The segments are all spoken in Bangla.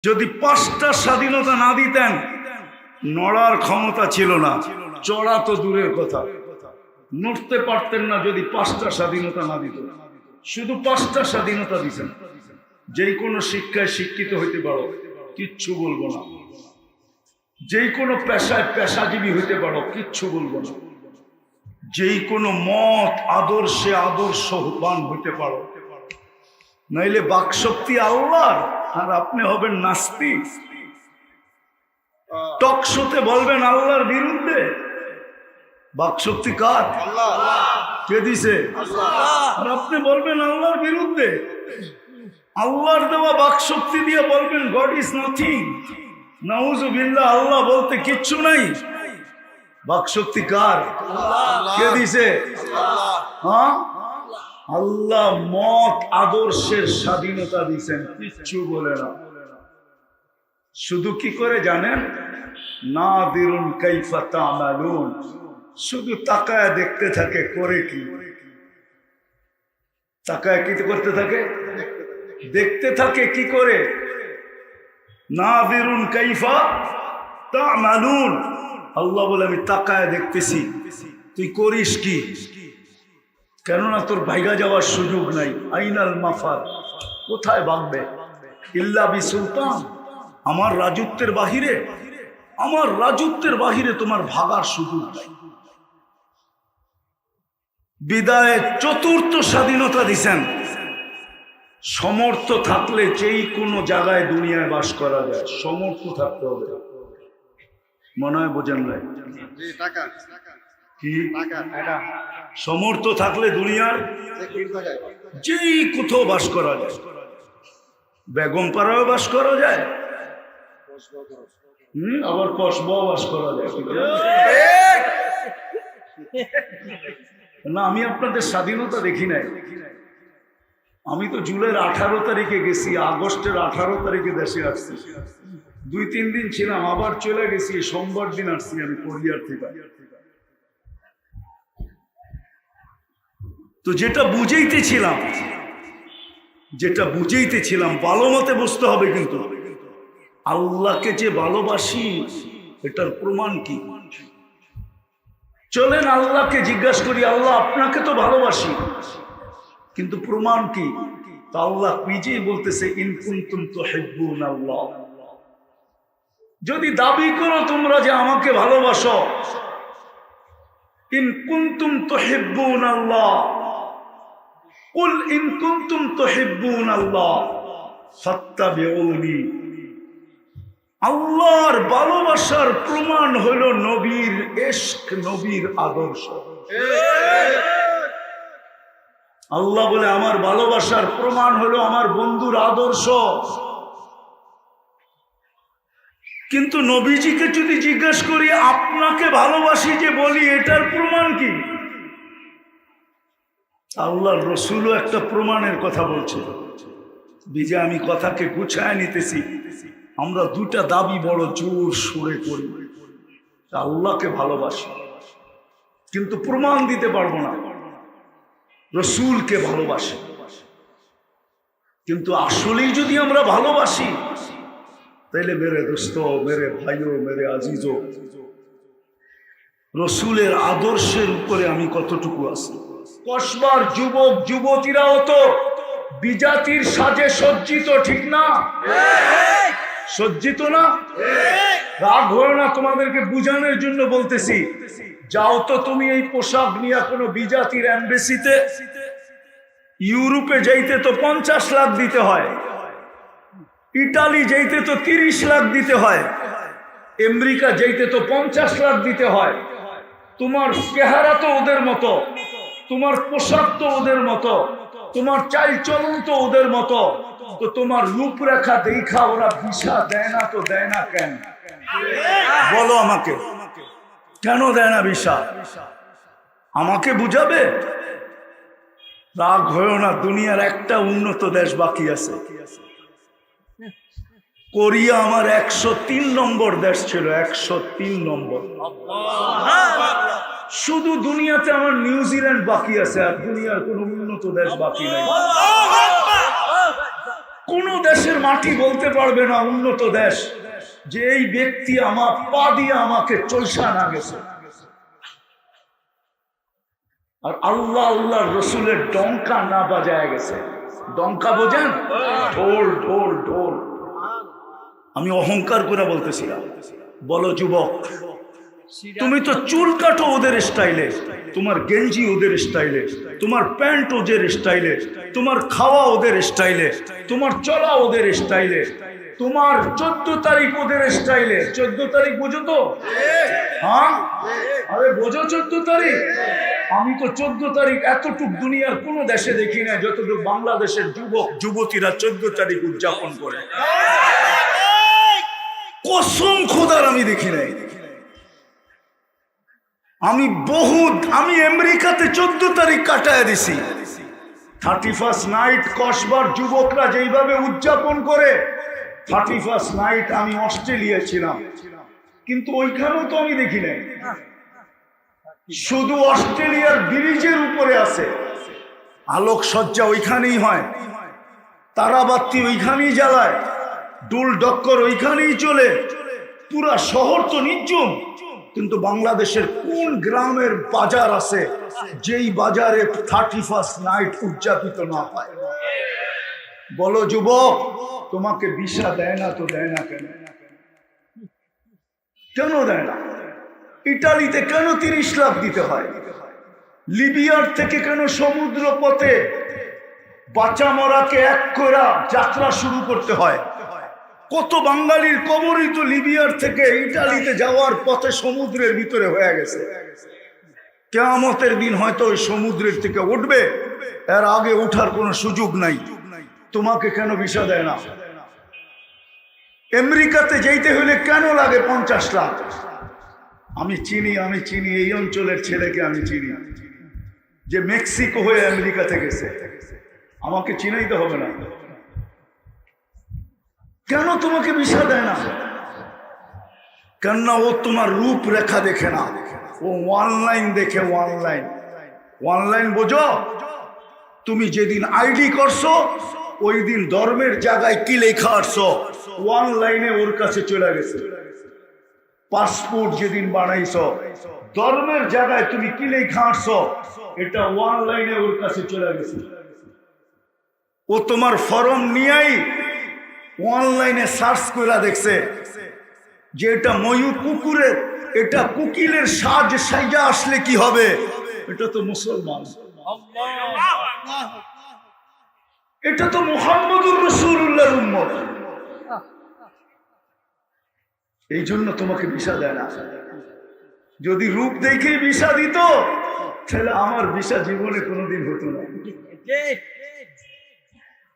যদি 5টা স্বাধীনতা না দিতেন, নড়ার ক্ষমতা ছিল না, চড়া তো দূরের কথা, নড়তে পারতেন না। যদি 5টা স্বাধীনতা না দিত, শুধু 5টা স্বাধীনতা দিতেন, যেই কোনো শিক্ষায় শিক্ষিত হইতে পারো, কিচ্ছু বলবো না। যেই কোনো পেশায় পেশাজীবী হইতে পারো, কিচ্ছু বলবো না। যেই কোনো মত আদর্শে আদর্শবান হইতে পারো, নাইলে বাকশক্তি আল্লাহর আর আপনি হবেন নাস্তিক। টক শোতে বলবেন আল্লাহর বিরুদ্ধে। বাকশক্তি কার? কে দিছে? আর আপনি বলবেন আল্লাহর বিরুদ্ধে। আল্লাহর দেওয়া বাকশক্তি দিয়ে বলবেন গড ইজ নাথিং। নাউজুবিল্লাহ, আল্লাহ বলতে কিচ্ছু নাই। বাকশক্তি কার? কে দিছে? হ্যাঁ, আল্লাহ মত আদর্শের স্বাধীনতা দিছেন, কিচ্ছু বলে না। শুধু কি করে জানেন? নাদিরুন কাইফা তা'মালুন, শুধু তাকায় দেখতে থাকে করে কি। তাকায় কি করতে থাকে? দেখতে থাকে কি করে। নাদিরুন কাইফা তা'মালুন, আল্লাহ বলে আমি তাকায় দেখতেছি তুই করিস কি। কেননা তোর ভাইগা যাওয়ার সুযোগ নাই। আইনাল মাফার, কোথায় ভাগবে? ইল্লা বিসুলতান, আমার রাজত্বের বাহিরে, আমার রাজত্বের বাহিরে তোমার ভাগার সুযোগ নাই। বিদায়ে 4র্থ স্বাধীনতা দিছেন। সমর্থ থাকলে যেই কোনো জায়গায় দুনিয়ায় বাস করা যায়, সমর্থ থাকতে হবে। মনে হয় বোঝেন নাই? কি সমর্থ থাকলে দুনিয়ার যেই কোথাও বাস করা যায়। বেগম পাড়াও বাস করা যায়, আবার কসবাও বাস করা যায়। না, আমি আপনাদের স্বাধীনতা দেখি নাই। আমি তো জুলাইয়ের 18 তারিখে গেছি, আগস্টের 18 তারিখে দেশে আসছি। 2-3 দিন ছিলাম, আবার চলে গেছি। সোমবার দিন আসছি আমি কোরিয়ার থেকে। তো যেটা বুঝেইতেছিলাম, ভালো মতে বুঝতে হবে। কিন্তু আল্লাহকে যে ভালোবাসি, এটার প্রমাণ কি? চলেন আল্লাহকে জিজ্ঞাসা করি, আল্লাহ আপনাকে তো ভালোবাসি, কিন্তু প্রমাণ কি? তা আল্লাহ নিজেই বলতেছে, ইন কুনতুম তুহিব্বুনাল্লাহ, যদি দাবি করো তোমরা যে আমাকে ভালোবাসো, ইন কুনতুম তুহিব্বুনাল্লাহ, কুল ইন কুনতুম তুহিব্বুনাল্লাহ ফাত্তাবিউনি। আল্লাহর ভালোবাসার প্রমাণ হলো নবীর ইশক, নবীর আদর্শ। আল্লাহ বলে আমার ভালোবাসার প্রমাণ হলো আমার বন্ধুর আদর্শ। কিন্তু নবীজিকে যদি জিজ্ঞাসা করি, আপনাকে ভালোবাসি যে বলি, এটার প্রমাণ কি? আল্লাহর রসুলও একটা প্রমাণের কথা বলছে। বিজে আমি কথাকে গুছায় নিতেছি। আমরা 2টা দাবি বড় জোর সুরে করি, আল্লাহকে ভালোবাসি, কিন্তু প্রমাণ দিতে পারবো না। রসুলকে ভালোবাসি, কিন্তু আসলেই যদি আমরা ভালোবাসি, তাইলে মেরে দোস্ত, মেরে ভাইও, মেরে আজিজও, রসুলের আদর্শের উপরে আমি কতটুকু আছি। কসবার যুবক যুবতীরাও তো বিজাতির সাজে সজ্জিত, ঠিক না? সজ্জিত না? রাগ হলো না, তোমাদেরকে বুঝানোর জন্য বলতেছি। যাও তো তুমি এই পোশাক নিয়ে কোনো বিজাতির এমবেসিতে। ইউরোপে যাইতে তো 50 লাখ দিতে হয়, ইটালি যাইতে তো 30 লাখ দিতে হয়, আমেরিকা যাইতে তো 50 লাখ দিতে হয়। তোমার চেহারা তো ওদের মতো, তোমার পোশাক তো ওদের মতো, তোমার চাল চলন তো ওদের মতো, তো তোমার রূপরেখা দেখা ওরা ভিসা দেয় না। তো দেয় না কেন? বলো আমাকে, কেন দেয় না ভিসা? আমাকে বুঝাবে? রাগ হয়েও না, দুনিয়ার একটা উন্নত দেশ বাকি আছে। কোরিয়া আমার 103 নম্বর দেশ ছিল, 103 নম্বর। শুধু দুনিয়াতে আমার নিউজিল্যান্ড বাকি আছে, আর দুনিয়ার কোন উন্নত দেশ বাকি নেই। কোন দেশের মাটি বলতে পারবে না উন্নত দেশ যে এই ব্যক্তি আমার পা দিয়ে আমাকে চলসা না গেছে। আর আল্লাহ আল্লাহ রসুলের ডঙ্কা না বাজায় গেছে। ডঙ্কা বোঝেন? ঢোল ঢোল ঢোল। আমি অহংকার করে বলতেছিলাম, বলো যুবক, তুমি তো চুল কাটো ওদের স্টাইলে, তোমার গেঞ্জি ওদের স্টাইলে, তোমার প্যান্ট ওদের স্টাইলে, তোমার খাওয়া ওদের স্টাইলে, তোমার চলা ওদের স্টাইলে, তোমার 14 তারিখ ওদের স্টাইলে। 14 তারিখ বোঝো তো? হ্যাঁ, আরে বোঝো 14 তারিখ? আমি তো 14 তারিখ এতটুক দুনিয়ার কোন দেশে দেখি না যতটুকু বাংলাদেশের যুবক যুবতীরা 14 তারিখ উদযাপন করে। কসম খোদার আমি দেখি নাই। আমি আমেরিকাতে 14 তারিখ কাটায় দিছি। 31st নাইট কসবার যুবকরা যেইভাবে উদযাপন করে, 31st নাইট আমি অস্ট্রেলিয়া ছিলাম, কিন্তু ওইখানেও তো আমি দেখি নাই। শুধু অস্ট্রেলিয়ার ব্রিজের উপরে আছে, আলোকসজ্জা ওইখানেই হয়, তারাবাতি ওইখানেই জ্বালায়, ডুল ডক্কর ওইখানেই চলে, পুরা শহর তো নির্জম। কিন্তু বাংলাদেশের কোন গ্রামের বাজার আছে যেই বাজারে 31st নাইট উদযাপিত না হয়? বলো যুবক, তোমাকে ভিসা দেয় না তো দেয় না কেন? কেন দেয় না? ইটালিতে কেন 30 লাখ দিতে হয়? লিবিয়ার থেকে কেন সমুদ্র পথে বাঁচা মরাকে এক করে যাত্রা শুরু করতে হয়? কত বাঙালির কবরই তো লিবিয়ার থেকে ইটালিতে যাওয়ার পথে সমুদ্রের ভিতরে হয়ে গেছে। কিয়ামতের দিন হয়তো ওই সমুদ্রের থেকে উঠবে, এর আগে ওঠার কোনো সুযোগ নাই। তোমাকে কেন ভিসা দেয় না? আমেরিকাতে যেতে হলে কেন লাগে 50 লাখ? আমি চিনি এই অঞ্চলের ছেলেকে আমি চিনি, যে মেক্সিকো হয়ে আমেরিকাতে গেছে। আমাকে চিনাইতে হবে না। কেন তোমাকে ভিসা দেয় না? কেননা ও তোমার রূপরেখা দেখে না, ও অনলাইন দেখে। অনলাইন বোঝো? তুমি যেদিন আইডি করছো ওই দিন ধর্মের জায়গায় কি লেখা আসছো, অনলাইনে ওর কাছে চলে গেছে। পাসপোর্ট যেদিন বানাইছো ধর্মের জায়গায় তুমি কি লেখা আসছো, এটা অনলাইনে ওর কাছে চলে গেছে। ও তোমার ফর্ম নিয়েই অনলাইনে সার্চ করে দেখছে যে এটা ময়ূর কুকুরের, এটা কুকিলের সাজা আসলে কি হবে? এটা তো মুসলমান, এটা তো মুহাম্মদুর রাসূলুল্লাহর উম্মত। এই জন্য তোমাকে ভিসা দেয় না। যদি রূপ দেখেই ভিসা দিত তাহলে আমার ভিসা জীবনে কোনোদিন হতো না।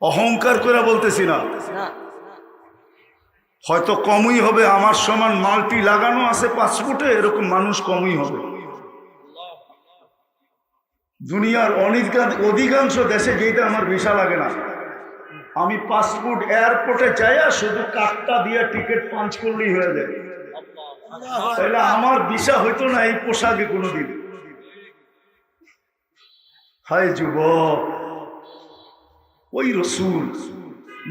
অহংকার করে বলতেছি না, হয়তো কমই হবে। আমার সমান মাল্টি লাগানো আছে পাসপোর্টে, এরকম মানুষ কমই হবে। দুনিয়ার অধিকাংশ দেশে যেটা আমার ভিসা লাগে না, আমি পাসপোর্ট এয়ারপোর্টে যাইয়া শুধু কার্ডটা দিয়ে টিকিট পাঞ্চ করলেই হয়ে যায়। তাহলে আমার ভিসা হইতো না এই পোশাকে কোনোদিন। হায় যুবক, ওই রসুল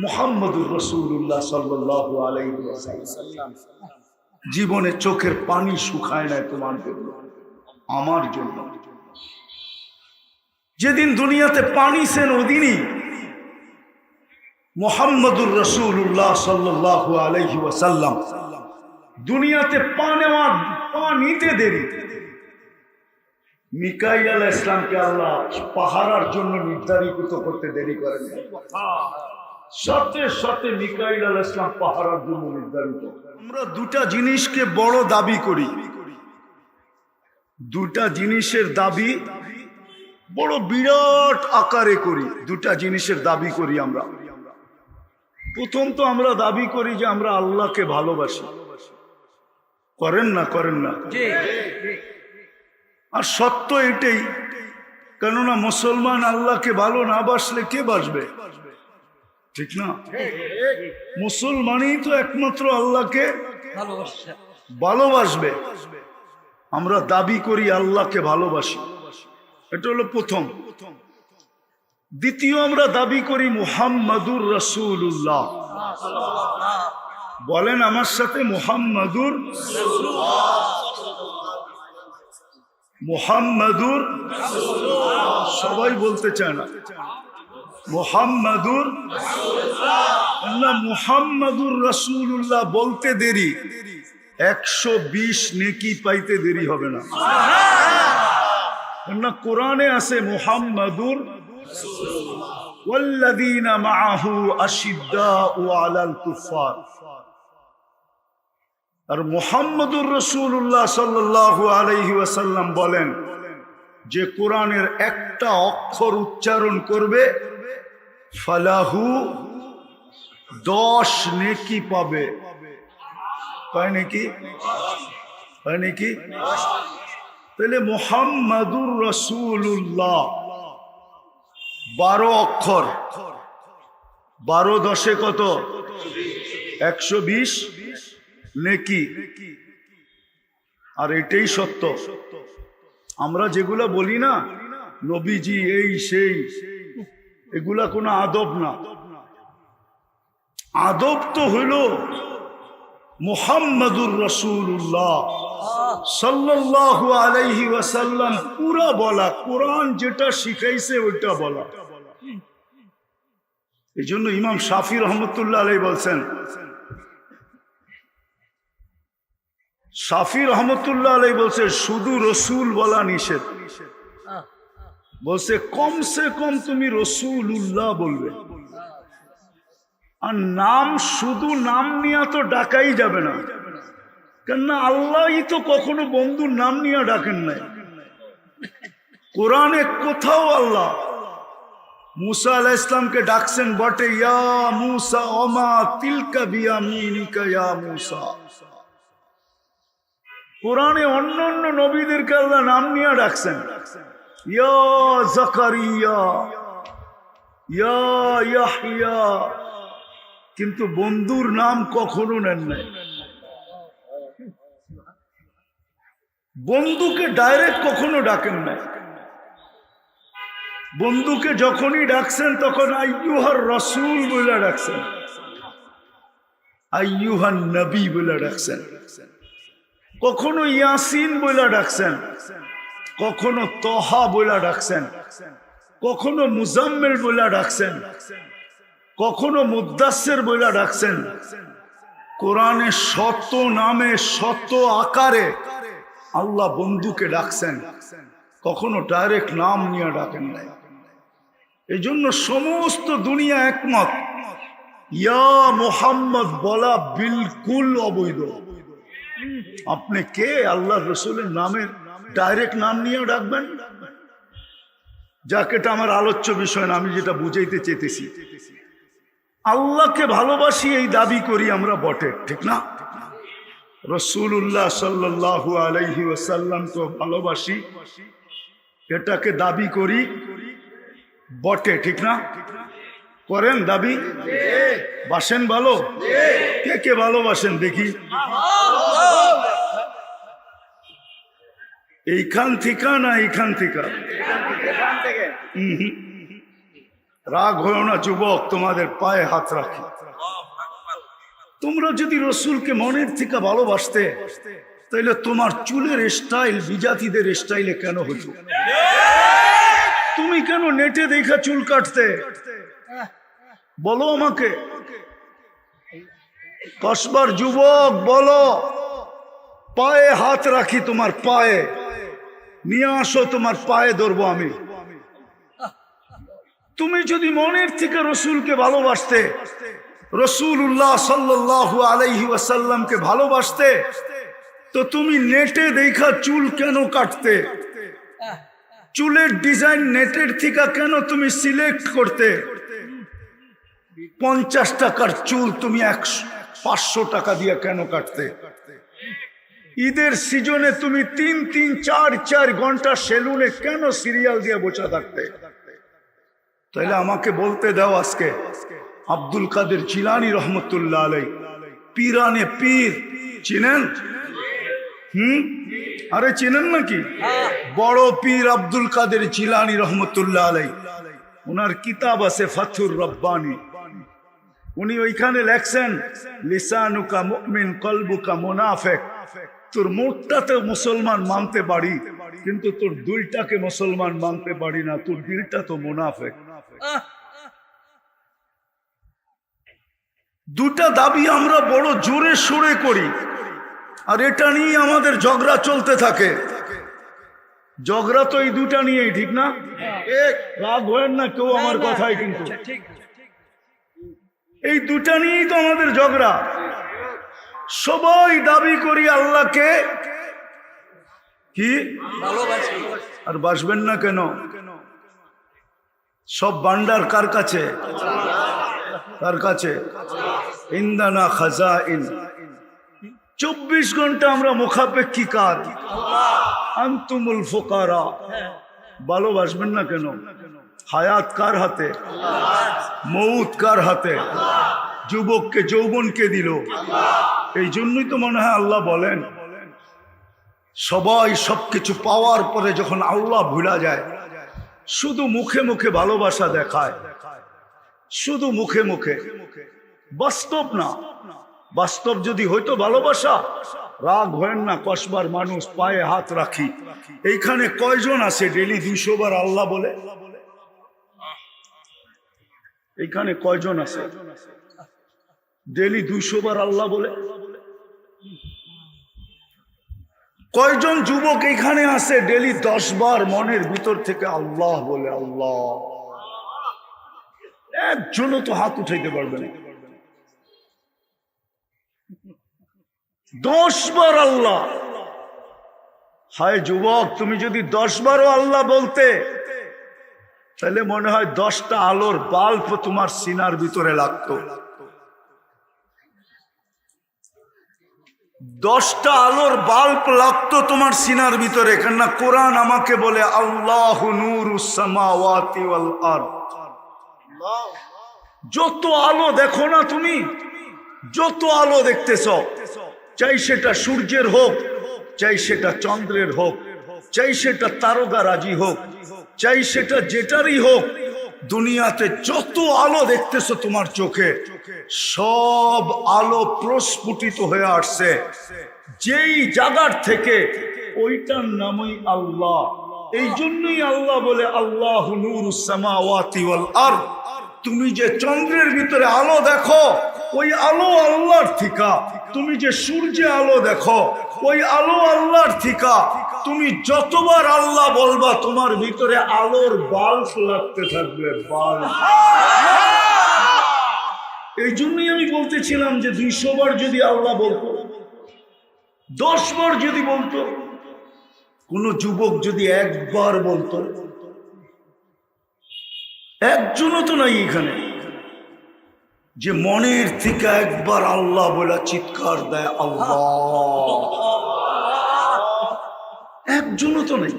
মুহাম্মদুর রাসূলুল্লাহ সাল্লাল্লাহু আলাইহি ওয়াসাল্লাম জীবনে চোখের পানি শুকায় নাই তোমার জন্য, আমার জন্য। যেদিন দুনিয়াতে পানি সেন ওদিনই মুহাম্মদুর রাসূলুল্লাহ সাল্লাল্লাহু আলাইহি ওয়াসাল্লাম দুনিয়াতে পা নিতে দেরি। মিকাইল আলাইহিস সালামকে আল্লাহ পাহারার জন্য নির্ধারিত করতে দেরি করেন। সাথে সাথে মিকাইল আলাইহিস সালাম পাহারার জন্য নির্ধারিত। আমরা দুটা জিনিসকে বড় দাবি করি, দুটা জিনিসের দাবি বড় বিরাট আকারে করি। দুটা জিনিসের দাবি করি আমরা। প্রথম তো আমরা দাবি করি যে আমরা আল্লাহকে ভালোবাসি। করেন না? করেন না? আর সত্য এটাই, কেননা মুসলমান আল্লাহকে ভালো না বাসলে কে বাসবে? ঠিক না? মুসলমানই তো একমাত্র আল্লাহকে ভালোবাসবে। আমরা দাবি করি আল্লাহকে ভালোবাসি, এটা হলো প্রথম। দ্বিতীয় আমরা দাবি করি মুহাম্মাদুর রাসূলুল্লাহ। বলেন আমার সাথে, মুহাম্মাদুর মুহাম্মাদুর সবাই বলতে চায় না। মুহাম্মাদুর না, মুহাম্মাদুর রাসূলুল্লাহ বলতে দেরি, 120 নেকি পাইতে দেরি হবে না। না, কোরআনে আছে মুহাম্মাদুর ওয়াল্লাযীনা মাআহু আশিদ্দাউ আলাল কুফার। আর মুহাম্মাদুর রাসূলুল্লাহ সাল্লাল্লাহু আলাইহি ওয়াসাল্লাম বলেন যে কোরআনের একটা অক্ষর উচ্চারণ করবে ফালাহু 10 নেকি পাবে। পায় নাকি? পায় নাকি? তাহলে মুহাম্মাদুর রাসূলুল্লাহ 12 অক্ষর, 12 10 কত? 120 নেকি। আর এটাই সত্য। আমরা যেগুলা বলি না নবীজি এই সেই, এগুলা কোনো আদব না। আদব তো হইল মুহাম্মাদুর রাসূলুল্লাহ সাল্লাল্লাহু আলাইহি ওয়াসাল্লাম পুরা বলা, কোরআন যেটা শিখাইছে ওইটা বলা। এই জন্য ইমাম শাফি রহমতুল্লাহ আলাইহি বলছেন, শাফি রহমতুল্লাহ আলাইহি বলছে শুধু রসুল বলা নিষেধ। বলছে কমসে কম তুমি রসুলুল্লাহ বলবে। আর নাম, শুধু নাম নিয়ে তো ডাকাই যাবে না, কেননা আল্লাহই তো কখনো বন্ধুর নাম নিয়ে ডাকেন নাই। কোরআনে কোথাও আল্লাহ মুসা আলাইহিস সালামকে ডাকছেন বটে, ইয়া মুসা ওমা তিলকা বিয়ামিনিকা ইয়া মুসা। কোরআনে অন্য অন্য নবীদেরকে আল্লাহ নাম নিয়ে ডাকছেন, ইয়া জাকারিয়া, ইয়া ইয়াহইয়া, কিন্তু বন্ধুর নাম কখনো নেন নাই। বন্ধুকে ডাইরেক্ট কখনো ডাকেন নাই। বন্ধুকে যখনই ডাকছেন তখন আইয়ুহার রাসূল বলে ডাকছেন, আইয়ুহান নবী বলে ডাকছেন। কখনো ইয়াসিন বলে ডাকছেন, কখনো তহা বলে ডাকছেন, কখনো মুজাম্মিল বলে ডাকছেন, কখনো মুদ্দাসসির বলে ডাকছেন। কোরআনে শত নামে শত আকারে আল্লাহ বন্ধুকে ডাকছেন, কখনো ডাইরেক্ট নাম নিয়ে ডাকেন নাই। এই জন্য সমস্ত দুনিয়া একমত, ইয়া মুহাম্মদ বলা বিলকুল অবৈধ। আপনি কে আল্লাহ রসুলের নামের ডাইরেক্ট নাম নিয়ে ডাকবেন? যাক, এটা আমার আলোচ্য বিষয় না, আমি যেটা বুঝাইতে চেয়েছি, আল্লাহকে ভালোবাসি এই দাবি করি আমরা বটে, ঠিক না? রাসূলুল্লাহ সাল্লাল্লাহু আলাইহি ওয়াসাল্লাম তো ভালোবাসি, এটাকে দাবি করি বটে, ঠিক না? করেন দাবি? বাসেন ভালো? কে কে ভালোবাসেন দেখি? এইখান থেকে না এইখান থেকে? রাগ হয়েও না যুবক, তোমাদের পায়ে হাত রাখি। তোমরা যদি রসুলকে মনের থেকে ভালোবাসতে, তাহলে তোমার চুলের স্টাইল বিজাতিদের স্টাইলে কেন হতো? তুমি কেন নেটে দেখা চুল কাটতে? বলো আমাকে। কসবার যুবক বলো, পায়ে হাত রাখি, তোমার পায়ে নিয়ে আসো, তোমার পায়ে ধরবো আমি। তুমি যদি মনের থেকে রসুলকে ভালোবাসতে, রাসূলুল্লাহ সাল্লাল্লাহু আলাইহি ওয়াসাল্লামকে ভালোবাসতে, তো তুমি নেটে দেখা চুল কেন কাটতে? চুলের ডিজাইন নেটের থেকে কেন তুমি সিলেক্ট করতে? 50 টাকার চুল তুমি 500 টাকা দিয়ে কেন কাটতে? ঈদের সিজনে তুমি 3-3, 4-4 ঘন্টা সেলুনে কেন সিরিয়াল দিয়ে বসে থাকতে? তাহলে আমাকে বলতে দাও, আজকে আব্দুল কাদের জিলানী রহমতুল্লাহ আলাইহি, পীরানে পীর চিনেন? আরে চিনেন নাকি? বড় পীর আব্দুল কাদের জিলানী রহমতুল্লাহ আলাইহি ওনার কিতাব আছে ফাথুর রব্বানি, উনি ওইখানে লেখছেন লিসানুকা মুমিন কলবুকা মুনাফিক। তোর মুখটাতে মুসলমান মানতে পারি, কিন্তু তোর দিলটাকে মুসলমান মানতে পারি না, তোর দিলটা তো মুনাফিক। দুটা দাবি আমরা বড় জোরে সোরে করি, আর এটা নিয়ে আমাদের ঝগড়া চলতে থাকে। ঝগড়া তো এই দুটা নিয়েই, ঠিক না? রাগ হয় না কেউ আমার কথায়, কিন্তু এই দুটা নিয়েই তো আমাদের ঝগড়া। সবাই দাবি করি আল্লাহকে কি ভালোবাসি, আর বাসবেন না কেন? সব ভান্ডার কার কাছে? কার কাছে? ইন্দানা খাজাইন। 24 ঘন্টা আমরা মুখাপেক্ষী কার? আনতুমুল ফুকারা। ভালোবাসবেন না কেন? হায়াত কার হাতে? মৌত কার হাতে? যুবককে যৌবনকে দিল। এই জন্যই তো মনে হয় আল্লাহ বলেন, সবাই সবকিছু পাওয়ার পরে যখন আল্লাহ ভুলা যায়, শুধু মুখে মুখে ভালোবাসা দেখায়, শুধু মুখে মুখে, বাস্তব না। বাস্তব যদি হইতো ভালোবাসা, রাগ হয় না, কসবার মানুষ পায়ে হাত রাখি। এইখানে কয়জন আছে ডেলি 200 বার আল্লাহ বলে? এইখানে কয়জন আছে ডেলি 200 বার আল্লাহ বলে? কয়জন যুবক এইখানে আছে ডেলি 10 বার মনের ভিতর থেকে আল্লাহ বলে? আল্লাহ একজনও তো হাত উঠাইতে পারবে না। 10 বার আল্লাহ। হায় যুবক, তুমি যদি 10 বারও আল্লাহ বলতে, তাহলে মনে হয় 10টা আলোর বাল্ব তোমার সিনার ভিতরে লাগতো। 10টা আলোর বাল্ব লাগতো তোমার সিনার ভিতরে। কেননা কোরআন আমাকে বলে আল্লাহু নূরুস সামাওয়াতি ওয়াল আরদ। যত আলো দেখো না তুমি, যত আলো দেখতেছ, চাই সেটা সূর্যের হোক, চাই সেটা চন্দ্রের হোক, চাই সেটা তারকারাজি হোক, চাই সেটা যেটারই হোক, দুনিয়াতে যত আলো দেখতেছো তোমার চোখে, সব আলো প্রস্ফুটিত হয়ে আসছে যেই জায়গার থেকে, ওইটার নামই আল্লাহ। এই জন্যই আল্লাহ বলে আল্লাহু নূরুস সামাওয়াতি ওয়াল আরদ। তুমি যে চন্দ্রের ভিতরে আলো দেখো, ওই আলো আল্লাহর থিকা। তুমি যে সূর্যে আলো দেখো, ওই আলো আল্লাহর থিকা। তুমি যতবার আল্লাহ বলবা, তোমার ভিতরে আলোর বাল্ব লাগতে থাকবে, বাল্ব। এই জন্যই আমি বলতেছিলাম যে 200 বার যদি আল্লাহ বলতো, 10 বার যদি বলতো, কোন যুবক যদি একবার বলতো, একজনও তো নাই এখানে যে মনের থেকে একবার আল্লাহ বলে চিৎকার দেয় আল্লাহ। একজনও তো নেই।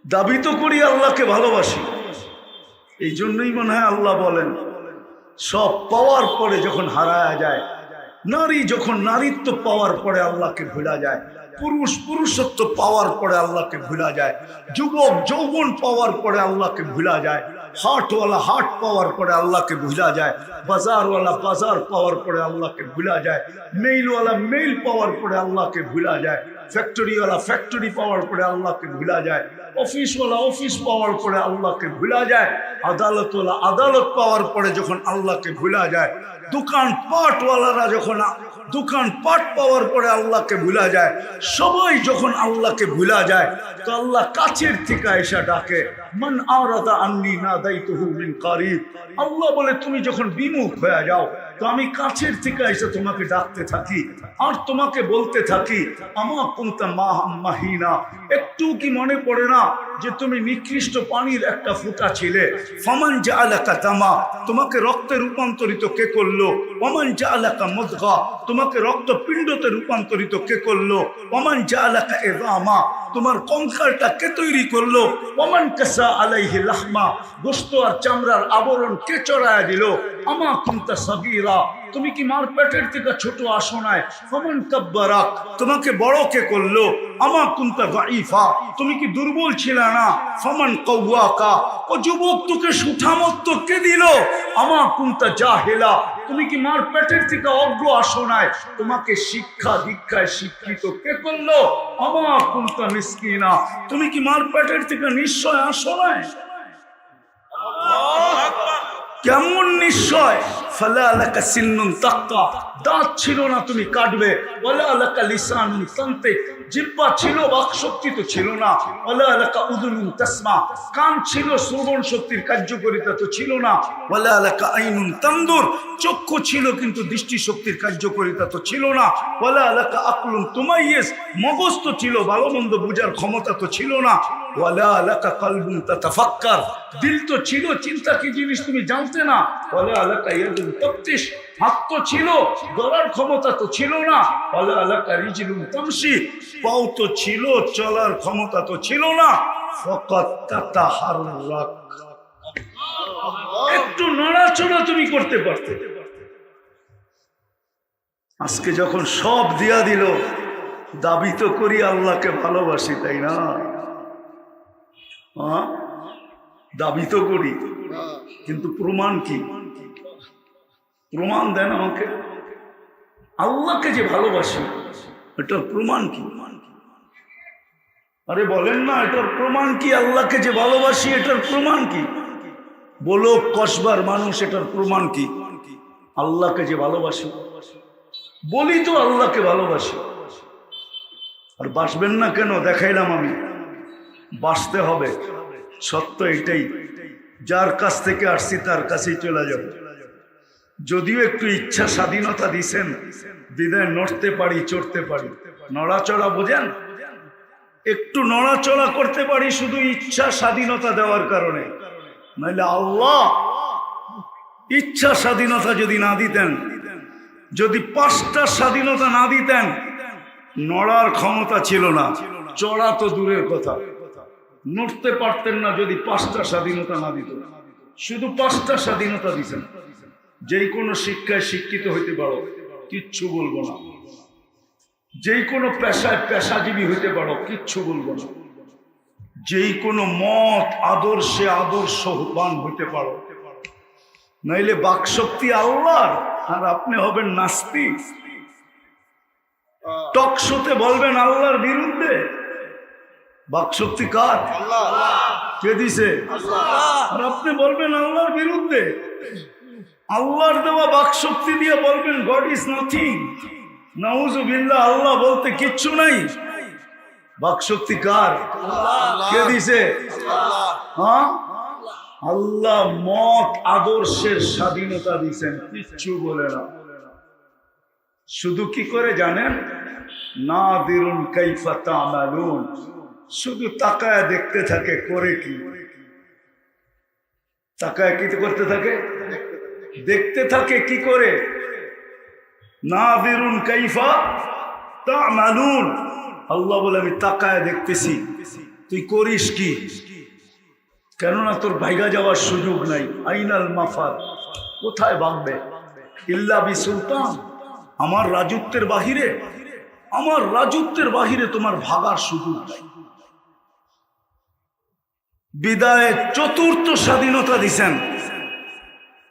দাবি তো করি আল্লাহকে ভালোবাসি। এই জন্যই মনে হয় আল্লাহ বলেন, সব পাওয়ার পরে যখন হারায়া যায়, নারী যখন নারীত্ব পাওয়ার পরে আল্লাহকে ভুলা যায়, পুরুষ পুরুষত্ব পাওয়ার পরে আল্লাহকে ভুলা যায়, যুবক যৌবন পাওয়ার পরে আল্লাহকে ভুলা যায়, হাটওয়ালা হাট পাওয়ার পরে আল্লাহকে ভুলা যায়, বাজারওয়ালা বাজার পাওয়ার পরে আল্লাহকে ভুলা যায়, মেইলওয়ালা মেইল পাওয়ার পরে আল্লাহকে ভুলা যায়, ফ্যাক্টরিওয়ালা ফ্যাক্টরি পাওয়ার পরে আল্লাহকে ভুলা যায়, অফিসওয়ালা অফিস পাওয়ার পরে আল্লাহকে ভুলা যায়, আদালতওয়ালা আদালত পাওয়ার পরে যখন আল্লাহকে ভুলা যায়, দোকান পাটওয়ালারা যখন দোকান পাট পাওয়ার পরে আল্লাহকে ভুলা যায়, সবাই যখন আল্লাহকে ভুলা যায়, তো আল্লাহ কাছের থেকে এসে ডাকে, মান আরাদা আন্নি নাদাইতুহু মিন কারিব। আল্লাহ বলে, তুমি যখন বিমুখ হয়ে যাও, তো আমি কাছের থেকে এসে তোমাকে ডাকতে থাকি আর তোমাকে বলতে থাকি, আমা কুনতা মাহিনা, একটু কি মনে পড়ে না যে তুমি নিকৃষ্ট পানির একটা ফুটা ছিলে? ফামান জাআলাকা দামা, তোমাকে রক্তে রূপান্তরিত কে করলো? ওমান জাআলাকা মুদগা, তোমাকে রক্তপিণ্ডতে রূপান্তরিত কে করলো? ওমান জাআলাকা ইযামা, তোমার কঙ্কালটা কে তৈরি করলো? ওমান কাসা আলাইহি লাহমা, গোশত আর চামড়ার আবরণ কে চড়ায়া দিল? আমা কুনতা সাগীরা, তুমি কি মার পেটের থেকে ছোট আসো নাই? ফামান কাব্বারাক, তোমাকে বড় কে করলো? আমা কুনতা দাঈফা, তুমি কি দুর্বল ছিলে না? ফামান কাওয়াকা, ও যুবক তোকে সুঠামত্ব কে দিল? আমা কুনতা জাহিলা, তুমি কি মার পেটের থেকে অজ্ঞ আসো নাই? তোমাকে শিক্ষা দীক্ষায় শিক্ষিত কে করলো? আমা কুনতা মিসকিনা, তুমি কি মার পেটের থেকে নিশ্চয় আসো নাই? কেমন নিশ্চয়? ফালা লাকা সিন্নুন তাক্কা, দাঁত ছিল না তুমি কাটবে। ওয়ালা লাকা লিসানুন তানতিক, জিহ্বা ছিল বাক শক্তি তো ছিল না। ওয়ালা লাকা উযুনুন তাসমা, কান ছিল শ্রবণ শক্তির কার্যকারিতা তো ছিল না। ওয়ালা লাকা আইনুন তানদুর, চক্ষু ছিল কিন্তু দৃষ্টি শক্তির কার্যকারিতা তো ছিল না। ওয়ালা লাকা আকলুন তুমাইয়িজ, মগজ তো ছিল ভালো মন্দ বুঝার ক্ষমতা তো ছিল না। ওয়ালা লাকা কলবুন তাতাফাক্কার, দিল তো ছিল চিন্তা কি জিনিস তুমি জানতে না। ওয়ালা লাকা ইয়াদুন তাফতিশ, হাত তো ছিল ধরার ক্ষমতা তো ছিল না। ওয়ালা লাকা রিজলুন তামশি, পাও তো ছিল চলার ক্ষমতা তো ছিল না। ফাকাত তাতাহাররাক, একটু নড়াচড়া তুমি করতে পারতে। আজকে যখন সব দিয়া দিল, দাবি তো করি আল্লাহকে ভালোবাসি, তাই না? দাবি তো করি, কিন্তু প্রমাণ কি? প্রমাণ দেন আমাকে। আল্লাহকে যে ভালোবাসি এটার প্রমাণ কি? আরে বলেন না, এটার প্রমাণ কি? আল্লাহকে যে ভালোবাসি এটার প্রমাণ কি? বলো কসবার মানুষ, এটার প্রমাণ কি? আল্লাহকে যে ভালোবাসি, বলি তো আল্লাহকে ভালোবাসি। আর বাসবেন না কেন? দেখাইলাম আমি, বাসতে হবে। সত্য এটাই, যার কাছ থেকে আসছি তার কাছেই চলে যাব। যদিও একটু ইচ্ছা স্বাধীনতা দিছেন, বিদায় নড়তে পারি, চড়তে পারি, নড়াচড়া বোঝেন, একটু নড়াচড়া করতে পারি শুধু ইচ্ছা স্বাধীনতা দেওয়ার কারণে। নাইলে আল্লাহ ইচ্ছা স্বাধীনতা যদি না দিতেন, যদি 5টা স্বাধীনতা না দিতেন, নড়ার ক্ষমতা ছিল না, চড়া তো দূরের কথা, নড়তে পারতেন না। যদি 5টা স্বাধীনতা না দিত, শুধু 5টা স্বাধীনতা দিতেন, যেই কোনো শিক্ষায় শিক্ষিত হইতে পারো, কিচ্ছু বলবো না। যেই কোনো পেশায় পেশাজীবী হইতে পারো, কিচ্ছু বলবো না। যেই কোনো মত আদর্শে আদর্শবান হইতে পারো, নইলে বাকশক্তি আল্লাহর আর আপনি হবেন নাস্তিক। টকশোতে বলবেন আল্লাহর বিরুদ্ধে। বাকশক্তি কার? কে দিছে? আর আপনি বলবেন আল্লাহর বিরুদ্ধে। আল্লাহর দেওয়া বাকশক্তি দিয়ে বলবেন গড ইজ নাথিং। নাউজুবিল্লাহ, আল্লাহ বলতে কিচ্ছু নাই। বাকশক্তি কার? কে দিছে? হ্যাঁ, আল্লাহ মত আদর্শের স্বাধীনতা দিছেন, কিচ্ছু বলে না। শুধু কি করে জানেন? নাদিরুন কাইফা তা'মালুন, শুধু তাকায় দেখতে থাকে করে কি। তাকায় কি করতে থাকে? দেখতে থাকে কি করে। নাদিরুন কাইফা তা'মালুন, আল্লাহ বলে আমি তাকায় দেখতেছি তুই করিস কি। কেননা তোর ভাইগা যাওয়ার সুযোগ নাই। আইনাল মাফার, কোথায় ভাগবে? ইল্লা বি সুলতান, আমার রাজত্বের বাহিরে, আমার রাজত্বের বাহিরে তোমার ভাগার সুযোগ নাই। বিদায়ে 4র্থ স্বাধীনতা দিছেন,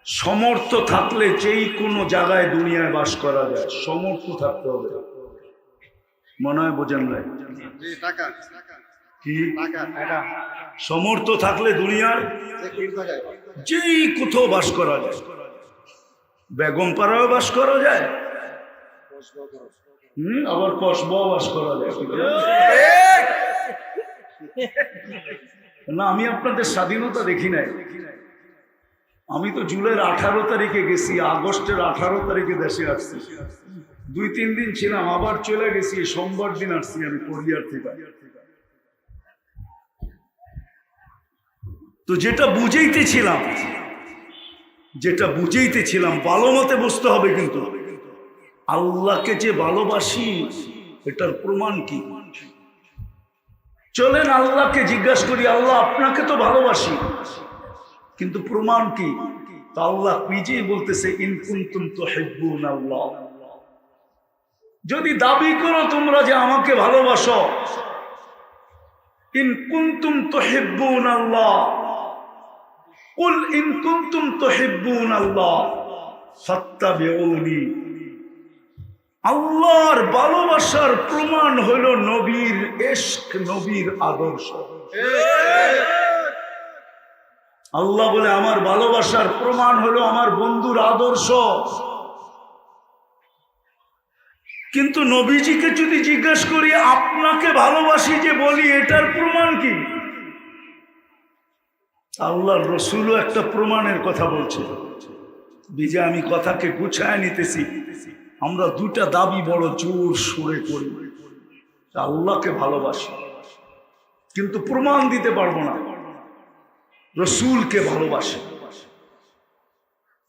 সমর্থ থাকলে যেই কোনো জায়গায় দুনিয়ায় বাস করা যায়, সমর্থ থাকতে হবে। মনে হয় বোঝেন নাই? কি সমর্থ থাকলে দুনিয়ার যেই কোথাও বাস করা যায়। বেগম পাড়াও বাস করা যায়, আবার কসবাও বাস করা যায়। না, আমি আপনাদের স্বাধীনতা দেখি নাই। আমি তো জুলাইয়ের 18 তারিখে গেছি, আগস্টের 18 তারিখে দেশে আসছি। 2-3 দিন ছিলাম, আবার চলে গেছি। সোমবার দিন আসছি আমি কোরিয়ার থেকে। তো যেটা বুঝাইতেছিলাম ভালো মতে বুঝতে হবে। কিন্তু আল্লাহকে যে ভালোবাসি এটার প্রমাণ কি? চলেন আল্লাহকে জিজ্ঞাসা করি, আল্লাহ আপনাকে তো ভালোবাসি, কিন্তু প্রমাণ কি? তো আল্লাহ নিজেই বলতেছে ইন কুনতুম তুহিব্বুনাল্লাহ, যদি দাবি করো তোমরা যে আমাকে ভালোবাসো, ইন কুনতুম তুহিব্বুনাল্লাহ, কুল ইন কুনতুম তুহিব্বুনাল্লাহ ফাত্তাবিউনি। আল্লাহর ভালোবাসার প্রমাণ হলো নবীর ইশক, নবীর আদর্শ। আল্লাহ বলে আমার ভালোবাসার প্রমাণ হলো আমার বন্ধুর আদর্শ। কিন্তু নবীজিকে যদি জিজ্ঞেস করি আপনাকে ভালোবাসি যে বলি, এটার প্রমাণ কি? আল্লাহর রসুলও একটা প্রমাণের কথা বলছে। বিজে আমি কথাকে গুছায় নিতেছি, আমরা দুটা দাবি বড় জোর সুরে করি, আল্লাহকে ভালোবাসি কিন্তু প্রমাণ দিতে পারবো না, রসুলকে ভালোবাসি।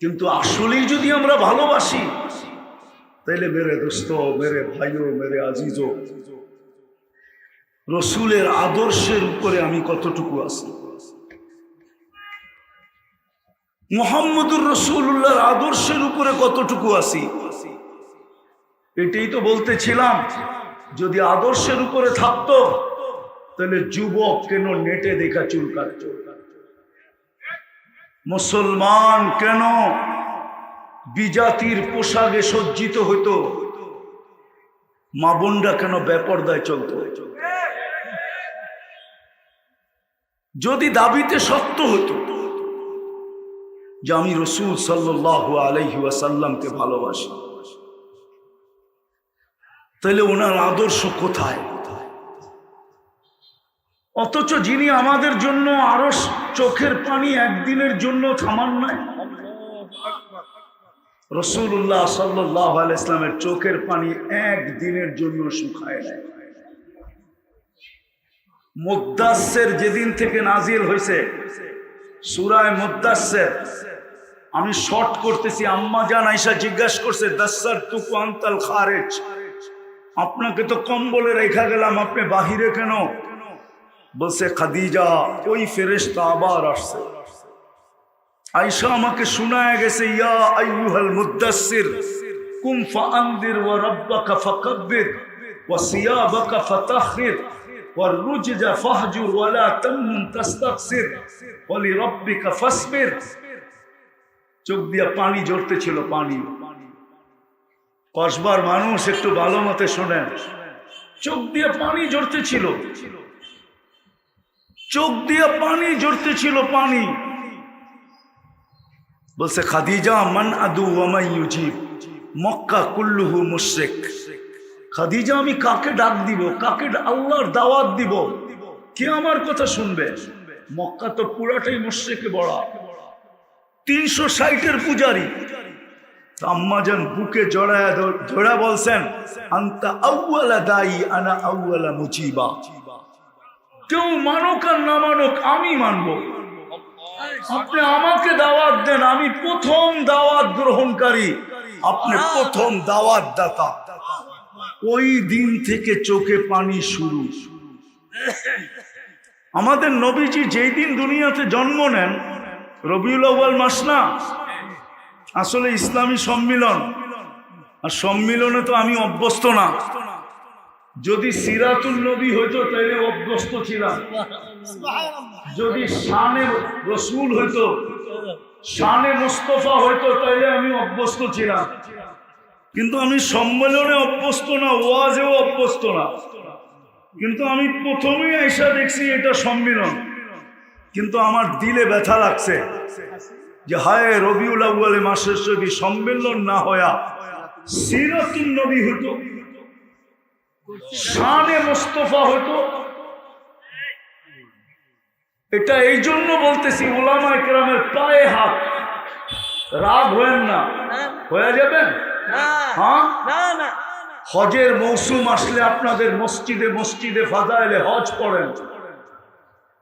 কিন্তু আসলেই যদি আমরা ভালোবাসি, তাইলে মেরে দোস্ত, মেরে ভাইও, মেরে আজিজও, রসুলের আদর্শের উপরে আমি কতটুকু আছি, মুহাম্মদুর রাসূলুল্লাহর আদর্শের উপরে কতটুকু আছি। এটাই তো বলতেছিলাম, যদি আদর্শের উপরে থাকতো তাহলে যুবক কেন নেটে দেখা চুল কাটত, মুসলমান কেন বিজাতির পোশাকে সজ্জিত হইতো, মা বোনরা কেন বেপরদায় চলত। যদি দাবিতে সত্য হতো যে আমি রাসূল সাল্লাল্লাহু আলাইহি ওয়াসাল্লামকে ভালোবাসি, তাহলে ওনার আদর্শ কোথায়? অথচ যিনি আমাদের জন্য আরো চোখের পানি একদিনের জন্য থামান নাই, রাসূলুল্লাহ সাল্লাল্লাহু আলাইহি ওয়াসাল্লামের চোখের পানি একদিনের জন্য শুকায় নাই। মুদ্দাসসির যেদিন থেকে নাজিল হয়েছে, সূরা মুদ্দাসসির, আমি শর্ট করতেছি, আম্মা জান আয়েশা জিজ্ঞাসা করছে দাসসারতুকু আনতাল খারিজ, আপনাকে তো কম্বলে রেখা গেলাম, আপনি বাহিরে কেন? বলছে খাদিজা, ওই ফেরেশতা আবার আসছে। আয়েশা আমাকে শোনায় গেছে, ইয়া আইয়ুহাল মুদ্দাসসির কুম ফাআনদির ওয়া রাব্বাকা ফাকাব্বির ওয়া সিয়াবাকা ফাতাহহির ওয়া রুজজা ফাহজুর ওয়া লা তামনুন তাস্তাকসির ওয়া লিরাব্বিকা ফাসবির। চোখ দিয়া পানি ঝরতেছিল, পানি। কসবার মানুষ একটু ভালো মতে শোনেন, চোখ দিয়ে পানি ঝরতেছিল, চোখ দিয়ে পানি ঝরতেছিল, পানি। বলছে খাদিজা মান আদু ওয়া মান ইউজিব, মক্কা কুল্লুহু মুশরিক। খাদিজা আমি কাকে ডাক দিব, কাকে আল্লাহর দাওয়াত দিব, কে আমার কথা শুনবে? মক্কা তো পুরাটাই মুশরিকে বড়া, 360-এর পূজারি। আম্মাজান বুকে জড়ায় ধরা বলছেন আনতা আউয়ালা দাই আনা আউয়ালা মুজিবা, কেউ মানুক আর না মানুক আমি মানব, আপনি আমাকে দাওয়াত দেন, আমি প্রথম দাওয়াত গ্রহণকারী, আপনি প্রথম দাওয়াত দাতা। ওই দিন থেকে চোখে পানি শুরু। আমাদের নবীজি যেই দিন দুনিয়াতে জন্ম নেন, রবিউল আউয়াল মাস না, আসলে ইসলামী সম্মিলন, আর সম্মিলনে তো আমি অভ্যস্ত না। যদি সিরাতুল নবী হইতো তাইলে অভ্যস্ত ছিলাম, যদি শানে রসুল হইতো, শানে মুস্তফা হইতো, তাইলে আমি অভ্যস্ত ছিলাম। কিন্তু আমি সম্মেলনে অভ্যস্ত না, ওয়াজেও অভ্যস্ত না। কিন্তু আমি প্রথমেই আইসা দেখছি এটা সম্মিলন, কিন্তু আমার দিলে ব্যথা লাগছে যে হায় রবিউল আউয়াল মাসের যদি সম্মেলন না হয়া সিরাতুন নবী হইতো, শানে মুস্তফা হইতো। এটা এই জন্য বলতেছি, উলামায়ে কেরামের পায়ে হাত, রাগ হয়েন না, হয়ে যাবেন। হ্যাঁ, হজের মৌসুম আসলে আপনাদের মসজিদে মসজিদে ফাজাইলে হজ পড়েন,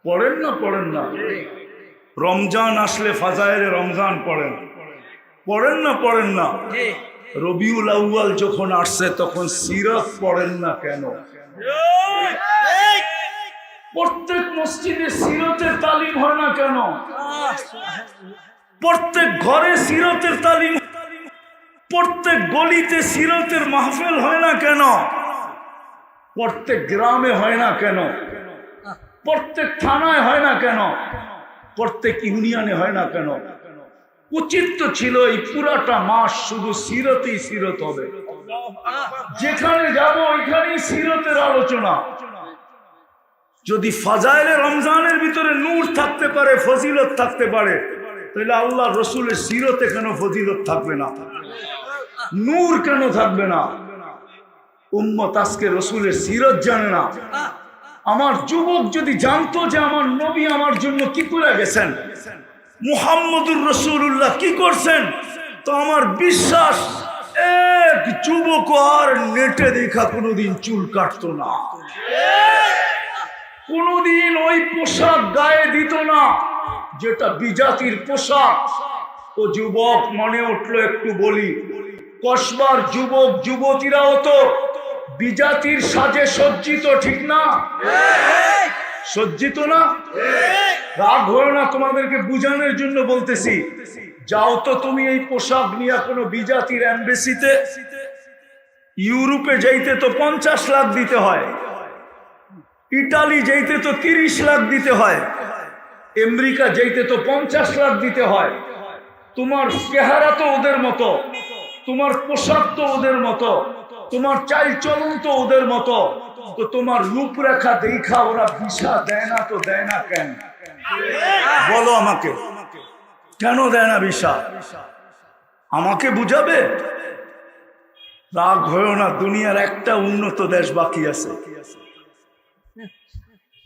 পড়েন না? পড়েন না? রমজান আসলে ফাজাইলে রমজান পড়েন, পড়েন না? পড়েন না? রবিউল আউয়াল যখন আসছে তখন সিরাত পড়েন না কেন? প্রত্যেক মসজিদে সিরাতের তালিম হয় না কেন? প্রত্যেক ঘরে সিরতের তালিম, প্রত্যেক গলিতে সিরতের মাহফিল হয় না কেন? প্রত্যেক গ্রামে হয় না কেন? প্রত্যেক থানায় হয় না কেন? প্রত্যেক ইউনিয়নে হয় না কেন? উচিত তো ছিল এই পুরাটা মাস শুধু সিরতেই সিরত হবে। যেখানে যাব ওইখানেই সিরতের আলোচনা। যদি ফাজাইলে রমজানের ভিতরে নূর থাকতে পারে, ফজিলত থাকতে পারে, তাহলে আল্লাহ রসুলের সিরতে কেন ফজিলত থাকবে না? নূর কেন থাকবে না? উম্মত আজকে রসুলের সিরত জানে না। আমার যুবক যদি জানতো যে আমার নবী আমার জন্য কি করে গেছেন, মুহাম্মদুর রাসূলুল্লাহ কি করছেন, তো আমার বিশ্বাস এক যুবক আর নেটে দেখা কোনোদিন চুল কাটতো না, কোনোদিন ওই পোশাক গায়ে দিত না যেটা বিজাতির পোশাক। ও যুবক মনে উঠলো একটু বলি, কসবার যুবক যুবতীরাও তো বিজাতির সাজে সজ্জিত, ঠিক না? সজ্জিত না? রাগ হলো না, তোমাদেরকে বুঝানোর জন্য বলতেছি। যাও তো তুমি এই পোশাক নিয়ে কোনো বিজাতির এমবেসিতে। ইউরোপে যাইতে তো 50 লাখ দিতে হয়, ইটালি যাইতে তো 30 লাখ দিতে হয়, আমেরিকা যাইতে তো 50 লাখ দিতে হয়। তোমার চেহারা তো ওদের মতো, তোমার পোশাক তো ওদের মতো, তোমার চাল চলন তো ওদের মতো, তো তোমার রূপরেখা দেখা ওরা ভিসা দেয় না, তো দেয় না কেন? বলো আমাকে, কেন দেয় না ভিসা? আমাকে বুঝাবে? রাগ হয়েও না, দুনিয়ার একটা উন্নত দেশ বাকি আছে।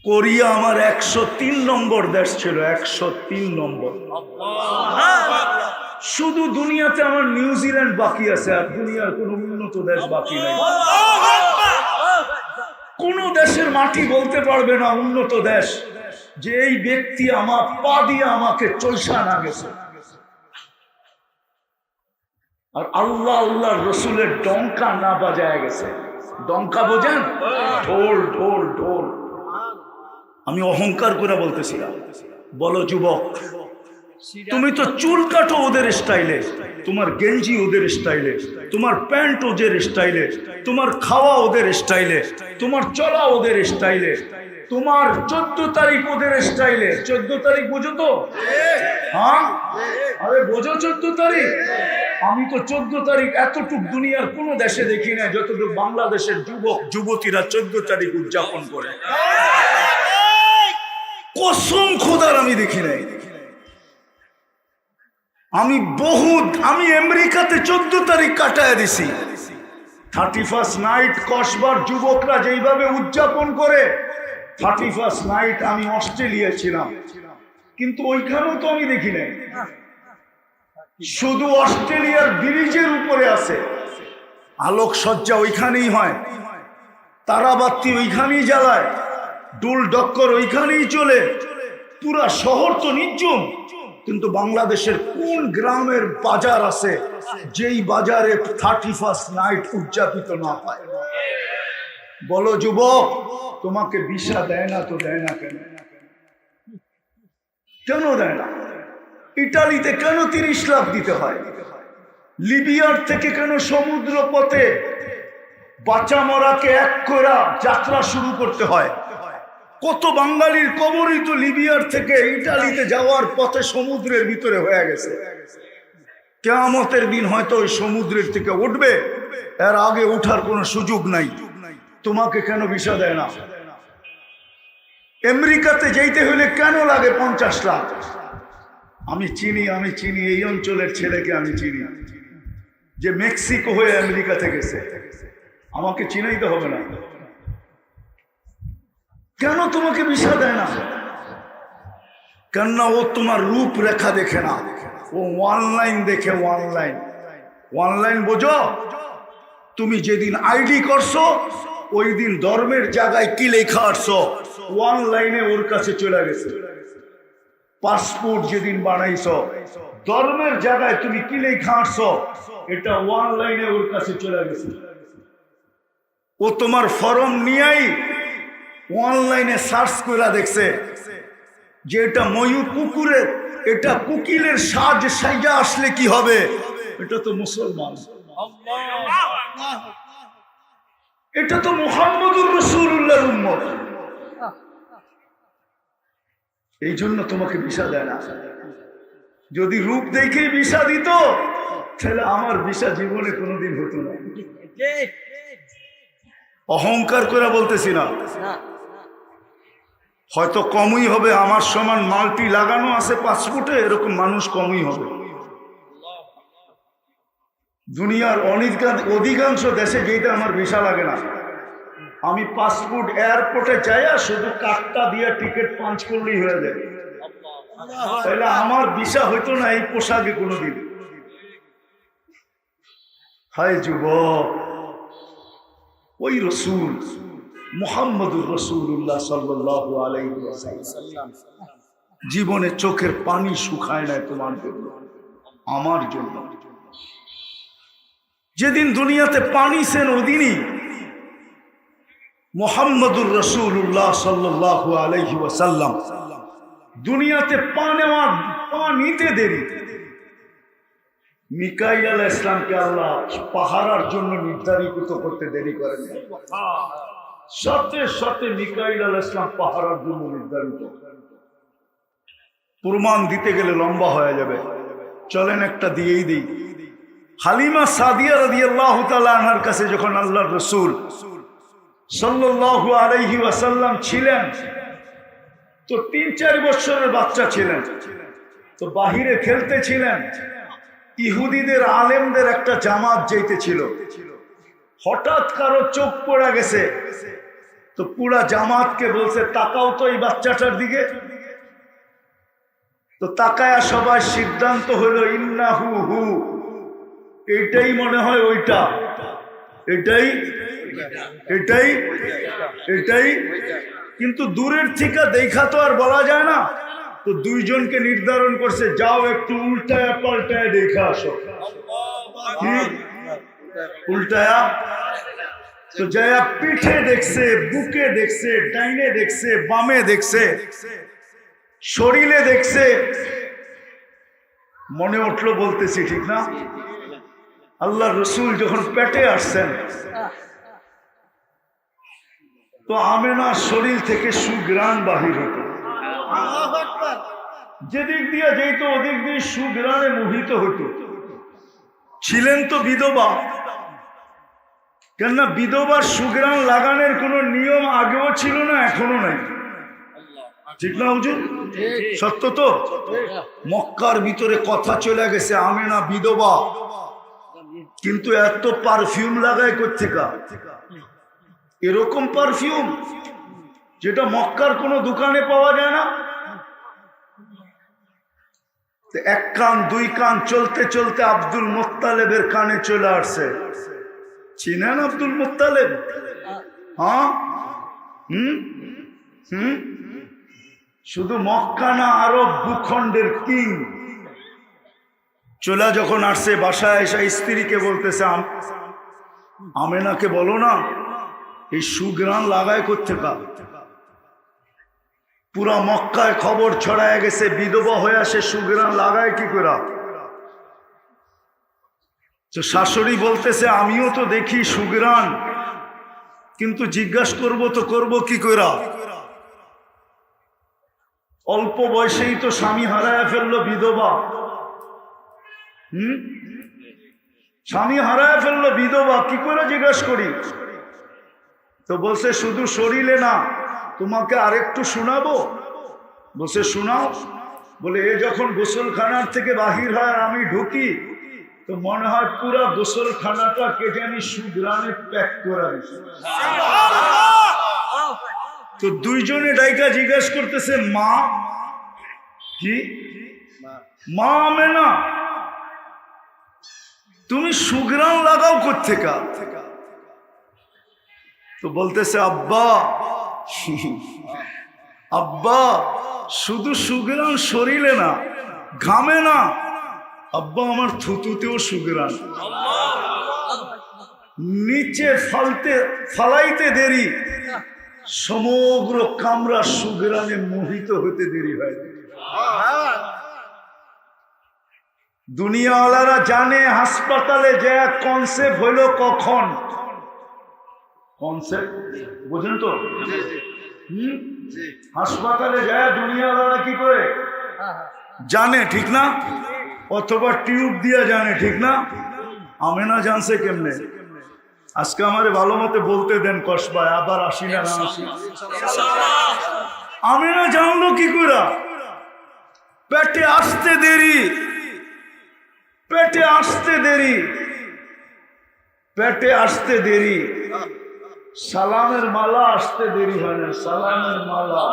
কোরিয়া আমার 103 নম্বর দেশ ছিল, 103 নম্বর। শুধু দুনিয়াতে আমার নিউজিল্যান্ড বাকি আছে, আর দুনিয়ার কোন উন্নত দেশ বাকি নেই। কোন দেশের মাটি বলতে পারবে না উন্নত দেশ যে এই ব্যক্তি আমার পা দিয়ে আমাকে চলসা না গেছে। আর আল্লাহ আল্লাহ রসুলের ডঙ্কা না বাজায় গেছে। ডঙ্কা বোঝেন? ঢোল ঢোল ঢোল। আমি অহংকার করে বলতেছিলাম। বলো যুবক, তুমি তো চুল কাটো ওদের স্টাইলে, তোমার গেঞ্জি ওদের স্টাইলে, তোমার প্যান্ট ওদের স্টাইলে, তোমার খাওয়া ওদের স্টাইলে, তোমার চলা ওদের স্টাইলে, তোমার 14 তারিখ ওদের স্টাইলে। 14 তারিখ বোঝো তো? হ্যাঁ, আরে বোঝো 14 তারিখ? আমি তো 14 তারিখ এতটুক দুনিয়ার কোন দেশে দেখি না যতটুকু বাংলাদেশের যুবক যুবতীরা 14 তারিখ উদযাপন করে। কসম খোদার আমি দেখি নাই। আমি আমেরিকাতে 14 তারিখ কাটায় দিছি। 31st নাইট কসবার যুবকরা যেইভাবে উদযাপন করে, 31st নাইট আমি অস্ট্রেলিয়া ছিলাম, কিন্তু ওইখানেও তো আমি দেখি নাই। শুধু অস্ট্রেলিয়ার ব্রিজের উপরে আছে, আলোকসজ্জা ওইখানেই হয়, তারাবাতি ওইখানেই জ্বালায়, ডুল ডক্কর ওইখানেই চলে, পুরা শহর তো নির্জুম। কিন্তু বাংলাদেশের কোন গ্রামের বাজার আছে যেই বাজারে 31st নাইট উদযাপিত না হয়? বলো যুবক, তোমাকে ভিসা দেয় না তো দেয় না কেন? কেন দেয় না? ইটালিতে কেন 30 লাখ দিতে হয়? লিবিয়ার থেকে কেন সমুদ্র পথে বাঁচা মরাকে এক করে যাত্রা শুরু করতে হয়? কত বাঙালির কবরই তো লিবিয়ার থেকে ইটালিতে যাওয়ার পথে সমুদ্রের ভিতরে হয়ে গেছে। কিয়ামতের দিন হয়তো ওই সমুদ্রের থেকে উঠবে, এর আগে উঠার কোনো সুযোগ নাই। তোমাকে কেন ভিসা দেয় না? আমেরিকাতে যেতে হলে কেন লাগে 50 লাখ? আমি চিনি এই অঞ্চলের ছেলেকে আমি চিনি, যে মেক্সিকো হয়ে আমেরিকাতে গেছে। আমাকে চিনাইতে হবে না। কেন তোমাকে ভিসা দেয় না? কেননা ও তোমার রূপরেখা দেখে না, ও অনলাইন দেখে। অনলাইন বোঝো? তুমি যেদিন আইডি করছো ওই দিন ধর্মের জায়গায় কি লেখা আসছো, অনলাইনে ওর কাছে চলে গেছে। পাসপোর্ট যেদিন বানাইছো ধর্মের জায়গায় তুমি কি লেখা আসছো, এটা অনলাইনে ওর কাছে চলে গেছে। ও তোমার ফর্ম নিয়েই অনলাইনে সার্চ করে দেখছে যে এটা ময়ূর পুকুরের এটা কুকিলের সাজ সাইজা আসলে কি হবে? এটা তো মুসলমান, এটা তো মুহাম্মদুর রাসূলুল্লাহর উম্মত। এই জন্য তোমাকে ভিসা দেয় না। যদি রূপ দেখেই ভিসা দিত তাহলে আমার ভিসা জীবনে কোনোদিন হতো না। অহংকার করে বলতেছি না, হয়তো কমই হবে। আমার সমান মাল্টি লাগানো আছে পাসপোর্টে, এরকম মানুষ কমই হবে। দুনিয়ার অধিকাংশ দেশে যেতে আমার ভিসা লাগে না। আমি পাসপোর্ট এয়ারপোর্টে যাইয়া শুধু কার্ডটা দিয়ে টিকিট পাঞ্চ করলেই হয়ে যায়। তাহলে আমার ভিসা হইতো না এই পোশাকে কোনোদিন। হায় যুবক, ওই রসুল মুহাম্মদুর রাসূলুল্লাহ সাল্লাল্লাহু আলাইহি ওয়াসাল্লাম জীবনে চোখের পানি শুকায় না তোমার জন্য, আমার জন্য। যেদিন দুনিয়াতে পানি সেন ওদিনই মুহাম্মদুর রাসূলুল্লাহ সাল্লাল্লাহু আলাইহি ওয়াসাল্লাম দুনিয়াতে পা নিতে দেরি। মিকাইল আলাইহিস সালামকে আল্লাহ পাহারার জন্য নির্ধারিত করতে দেরি করেন। সাথে সাথে মিকাইল আলাইহিস সালাম পাহারার জন্য নির্ধারিত। প্রমাণ দিতে গেলে লম্বা হয়ে যাবে, চলেন একটা দিয়েই দিই। হালিমা সাদিয়া রাদিয়াল্লাহু তাআলা আনহার কাছে যখন আল্লাহর রাসূল সাল্লাল্লাহু আলাইহি ওয়াসাল্লাম ছিলেন, তো 3-4 বছরের বাচ্চা ছিলেন, তো বাহিরে খেলতেছিলেন। ইহুদিদের আলেমদের একটা জামাত যাইতেছিল, হঠাৎ কারো চোখ পড়ে গেছে, তো পুরা জামাতকে বলছে তাকাও তো এই বাচ্চাটার দিকে। তো তাকায়া সবাই সিদ্ধান্ত হলো ইন্নাহু হু, এটাই মনে হয় ওইটা, এটাই এটাই এটাই। কিন্তু দূরের থেকে দেখা তো আর বলা যায় না, তো দুইজনকে নির্ধারণ করছে যাও একটু উল্টায়া পাল্টায়া দেখা আসো। উল্টায়া তো যায়া পিঠে দেখছে, বুকে দেখছে, ডাইনে দেখছে, বামে দেখছে, শরীরে দেখছে। মনে উঠলো বলতেছি ঠিক না? আল্লাহ রসুল যখন পেটে আসছেন, তো আমেনার শরীর থেকে সুগ্রাণ বাহির হতো। যেদিক দিয়ে যেত ওদিক দিয়ে সুগ্রাণে মোহিত হতো। ছিলেন তো বিধবা, কেননা বিধবার সুগ্রাণ লাগানোর কোনো নিয়ম আগেও ছিল না, এখনো নাই। ঠিক না হুজুর? সত্য তো? মক্কার ভিতরে কথা চলে গেছে আমেনা বিধবা, কিন্তু এত পারফিউম লাগায় কোত্থেকা? এরকম পারফিউম যেটা মক্কার কোনো দোকানে পাওয়া যায় না। এক কান দুই কান চলতে চলতে আব্দুল মুত্তালেবের কানে চলে আসছে। চিনেন আব্দুল মুত্তালেব? হ্যাঁ, শুধু মক্কা না, আরব ভূখণ্ডের কিং। চলে যখন আসছে, বাসায় এসে স্ত্রীকে বলতেছে আমেনাকে বলো না এই সুগ্রাণ লাগায় কোত্থেকা? পুরা মক্কায় খবর ছড়ায় গেছে বিধবা হয়ে আসে সুগ্রাণ লাগায় কি করে। তো শাশুড়ি বলতেছে আমিও তো দেখি সুগ্রাণ, কিন্তু জিজ্ঞাসা করব তো করব কি করে? অল্প বয়সেই তো স্বামী হারায় ফেললো বিধবা। স্বামী হারায় ফেললো বিধবা, কি করে জিজ্ঞাসা করি? তো বলছে শুধু শরীরে না, তোমাকে আরেকটু শোনাবো। বলছে শোনাও। বলে এ যখন গোসলখানার থেকে বাহির হয় আর আমি ঢুকি, তো মনে হয় পুরা গোসলখানাটা কেটে আমি সুগ্রাণে প্যাক করা। তো দুইজনে ডাইকা জিজ্ঞাসা করতেছে মা কি? মা আমেনা, তুমি সুগ্রাণ লাগাও কোত্থেকা? তো বলতেছে আব্বা, আব্বা শুধু সুগ্রাণ শরীরে না, ঘামে না আব্বা, আমার থুতুতেও সুগ্রাণ। নিচে ফালাইতে দেরি, সমগ্র কামরা সুগ্রাণে মোহিত হতে দেরি হয়। দুনিয়াওয়ালারা জানে হাসপাতালে যে কনসেপ্ট হইল কখন, কনসেপ্ট বুঝেন তো? হাসপাতালে যায় দুনিয়াওয়ালারা কি করে জানে, ঠিক না? অথবা টিউব দিয়ে জানে, ঠিক না? আমেনা জানছে কেমনে? আজকে আমারে ভালো মতে বলতে দেন কসবায়, আবার আসি না আসি। আমেনা জানলো কি করে? পেটে আসতে দেরি, পেটে আসতে দেরি, পেটে আসতে দেরি, সালামের মালা আসতে দেরি হয় না। সালামের মালা,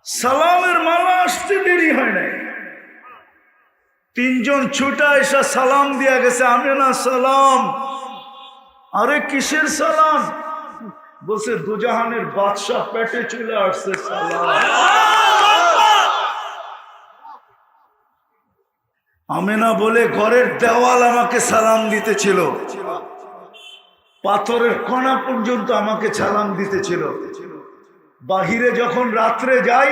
সালামের মালা আসতে দেরি হয় না। তিনজন ছুটা এসে সালাম দিয়া গেছে, আমেনা সালাম। আরে কিসের সালাম? বলছে দুজাহানের বাদশাহ পেটে চলে আসছে, সালাম। আমেনা বলে ঘরের দেওয়াল আমাকে সালাম দিতেছিল, পাথরের কণা পর্যন্ত আমাকে সালাম দিতেছিল। বাহিরে যখন রাত্রে যাই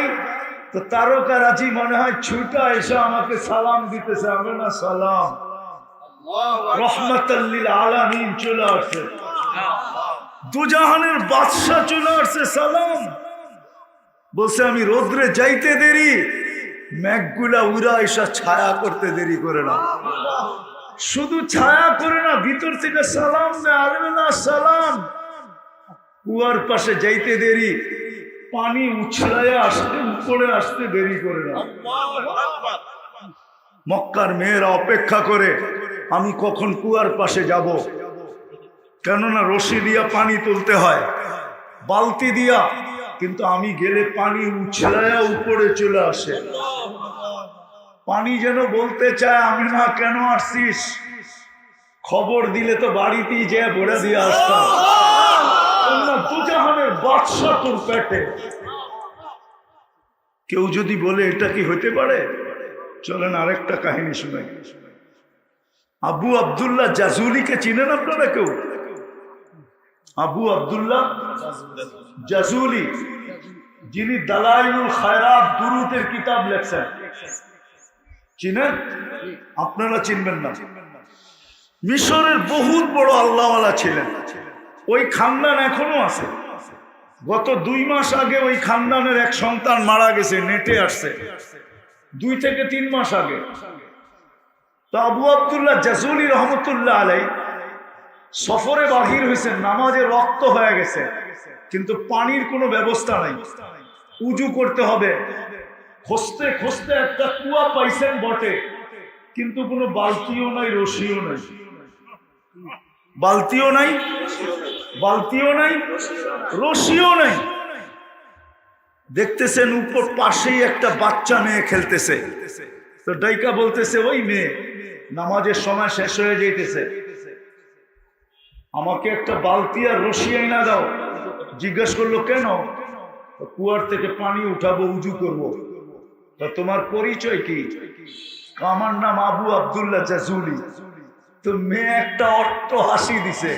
তো তারকারাজি মনে হয় ছুটা এসে আমাকে সালাম দিতেছে, আমেনা সালাম। রহমাতাল লিল আলামিন চলে আসছে, দুজাহানের বাদশাহ চলে আসছে, সালাম। বলছে আমি রোদ্রে যাইতে দেরি, মেঘগুলা উড়া এসা ছায়া করতে দেরি করে না। শুধু ছায়া করে না, ভিতর থেকে সালাম দেয়, আমেনা সালাম। কুয়ার পাশে যাইতে দেরি, পানি উছলাইয়া আসতে উপরে আসতে দেরি করে না। মক্কার মেয়েরা অপেক্ষা করে আমি কখন কুয়ার পাশে যাব, কেননা রশি দিয়া পানি তুলতে হয়, বালতি দিয়া, কিন্তু আমি গেলে পানি উছলাইয়া উপরে চলে আসে। পানি যেন বলতে চায় আমেনা কেন আসছিস, খবর দিলে তো বাড়িতেই যে ভরে দিয়ে আসতাম। দুজাহানের বাদশা তোর পেটে। কেউ যদি বলে এটা কি হতে পারে, চলেন আরেকটা কাহিনী শুনে। আবু আব্দুল্লাহ জাজুলিকে চিনেন আপনারা কেউ? আবু আব্দুল্লাহ জাজুলি, যিনি দালাইলুল খায়রাত দুরুদের কিতাব লেখছেন, চিনেন? আপনারা চিনবেন না। মিশরের বহুত বড় আল্লাহওয়ালা ছিলেন। ওই খানদান এখনো আছে। গত 2 মাস আগে ওই খানদানের এক সন্তান মারা গেছে, নেটে আসছে 2 থেকে 3 মাস আগে। তো আবু আব্দুল্লাহ জাজুলি রহমতুল্লাহ আলাই সফরে বাহির হয়েছেন, নামাজে রক্ত হয়ে গেছে, কিন্তু পানির কোনো ব্যবস্থা নাই, উজু করতে হবে। খুঁজতে খুঁজতে একটা কুয়া পাইছেন বটে, কিন্তু কোনো বালতিও নাই, রশিও নাই। বালতিও নাই, বালতিও নাই, রশিও নাই। দেখতেছেন উপর পাশেই একটা বাচ্চা মেয়ে খেলতেছে। তো ডাইকা বলতেছে, ওই মেয়ে, নামাজের সময় শেষ হয়ে যাইতেছে, আমাকে একটা বালতি আর রশি আইনা দাও। জিজ্ঞেস করলো কেন? কুয়ার থেকে পানি উঠাবো, উজু করবো। তা তোমার পরিচয় কি? আমার নাম আবু আব্দুল্লাহ জাজুলি। তো মেয়ে একটা অট্ট হাসি দিছে।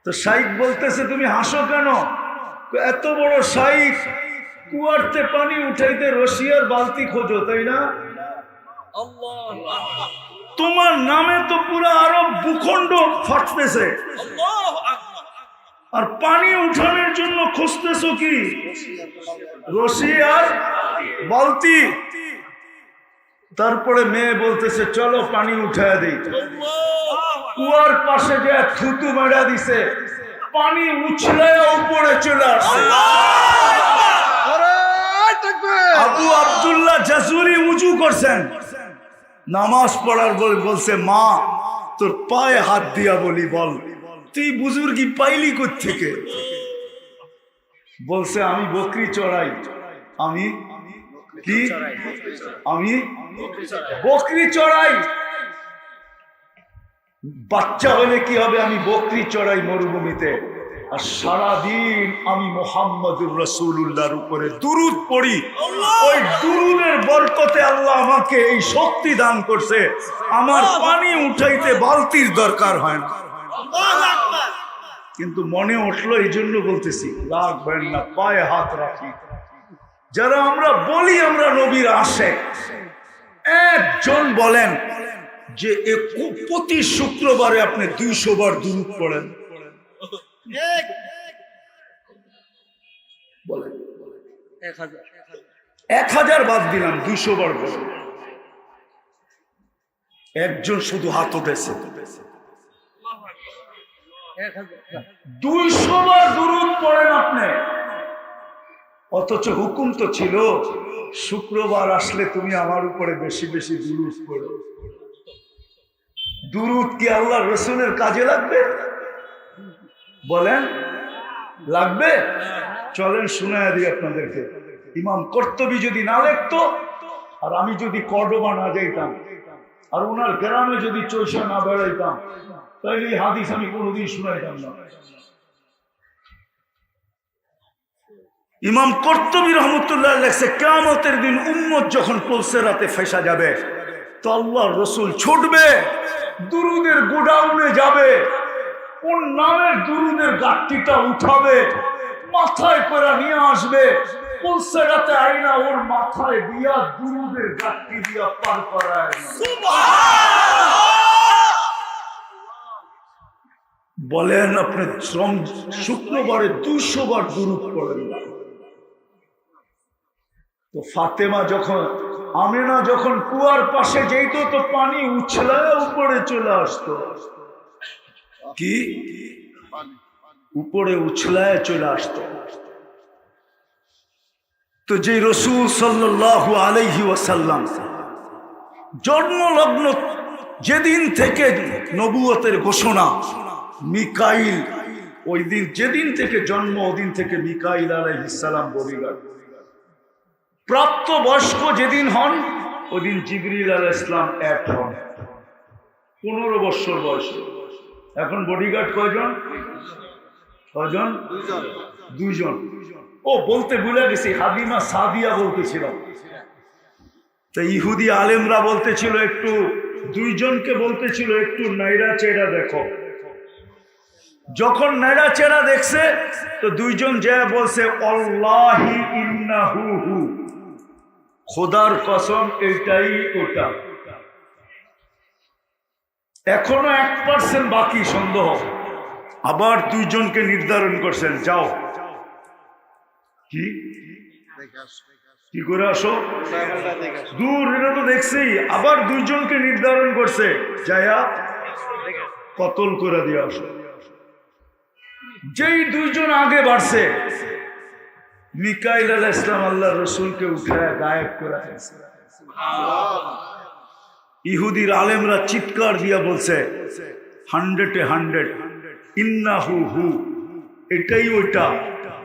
তো শাইখ বলতেছে, তুমি হাসো কেন? এত বড় শাইখ, কুয়ারতে পানি উঠাইতে রশিয়ার বালতি খোঁজো, তাই না? তোমার নামে তো পুরো আরব ভূখণ্ড ফাটতেছে, আর পানি উঠানোর জন্য খুঁজতেছো কি? রশি আর বালতি। তারপরে মেয়ে বলতেছে, চলো পানি উঠায় দিই। কুয়ার পাশে যে থুতু মেরা দিছে, পানি উছলায় উপরে চলে আসছে। আবু আব্দুল্লাহ জাজুলি উজু করছেন, নামাজ পড়ার পর বলছে, মা তোর পায়ে হাত দিয়া বলি, বল তুই বুজুর্গি পাইলি কোত্থেকে? বলছে, আমি বকরি চড়াই। আমি কি? আমি বকরি চড়াই। বাচ্চা হলে কি হবে? আমি বকরি চড়াই মরুভূমিতে, আর সারাদিন আমি মুহাম্মদুর রাসূলুল্লাহর উপরে দুরূদ পড়ি। ওই দুরূদের বরকতে আল্লাহ আমাকে এই শক্তি দান করছে, আমার পানি উঠাইতে বালতির দরকার হয় না। কিন্তু মনে উঠলো, এই জন্য বলতেছি, রাখবেন না, পায়ে হাত রাখি। যারা আমরা বলি আমরা নবীর আশিক, একজন বলেন যে প্রতি শুক্রবারে আপনি 200 বার দুরূদ পড়েন? বলেন। 1000 বাদ দিলাম, 200 বার বলেন। একজন শুধু হাত উঠেছে। 200 বার দুরূদ পড়েন আপনি, অথচ হুকুম তো ছিল শুক্রবার আসলে তুমি আমার উপরে বেশি বেশি দুরূদ পড়ো। দুরূদ কি আল্লাহ রসুলের কাজে লাগবে? বলেন লাগবে? চলেন শুনায়া দিই আপনাদেরকে। ইমাম কর্তুবী যদি না লিখতো, আর আমি যদি কর্ডোবা না যাইতাম, আর ওনার গ্রামে যদি চৈশা না বেড়াইতাম, তাহলে এই হাদিস আমি কোনোদিন শুনাইতাম না। ইমাম কর্তুবী রহমতুল্লাহ লেখছে, কিয়ামতের দিন উম্মত যখন পুলসিরাতে ফেসা যাবে, তো আল্লাহর রাসূল ছুটবে, দুরুদের গোডাউনে যাবে, ওর নামের দুরুদের গাঁটটিটা উঠাবে, মাথায় করে নিয়ে আসবে, পুলসিরাতে আইনা ওর মাথায় দিয়া দুরুদের গাঁটটি দিয়া পার করায়। বলেন আপনি শুক্রবারে 200 বার দুরূদ পড়েন না? তো ফাতেমা যখন, আমেনা যখন কুয়ার পাশে যেত, তো পানি উছলায় উপরে চলে আসতো। কি উপরে উছলায় চলে আসতো? তো যে রাসূল সাল্লাল্লাহু আলাইহি ওয়াসাল্লাম জন্মলগ্ন যেদিন থেকে নবুয়তের ঘোষণা, মিকাইল ওই দিন যেদিন থেকে জন্ম, ওদিন থেকে মিকাইল আলাইহিস সালাম বডিগার্ড। প্রাপ্ত বয়স্ক যেদিন হন, ওদিন জিবরিল আলাইহিস সালাম এক হন, 15 বছর বয়সে। এখন বডিগার্ড কয়জন? কয়জন? দুইজন। ও বলতে ভুলে গেছি, হালিমা সাদিয়া বলতেছিলাম। তো ইহুদি আলেমরা বলতেছিল একটু, দুইজনকে বলতেছিল একটু নাইরা চেরা দেখো। যখন নাইরা চেরা দেখছে, তো দুইজন যা বলছে, আল্লাহি ইন্নাহু হু, খোদার কসম এটাই ওটা। এখনো 1% বাকি সন্দেহ। আবার দুইজনকে নির্ধারণ করছেন, যাও কি কি করে আসো, দূর এটা তো দেখছি। আবার দুইজনকে নির্ধারণ করছে, যায়া কতল করে দিয়ে আসো। যেই দুইজন আগে বাড়ছে, মিকাইল আলাইহিস সালাম আল্লাহ রসুলকে উঠায় গায়েব করে দিয়েছে। ইহুদির আলেমরা চিৎকার দিয়া বলছে, 100-এ 100, ইন্নাহু হু, এটাই ওইটা।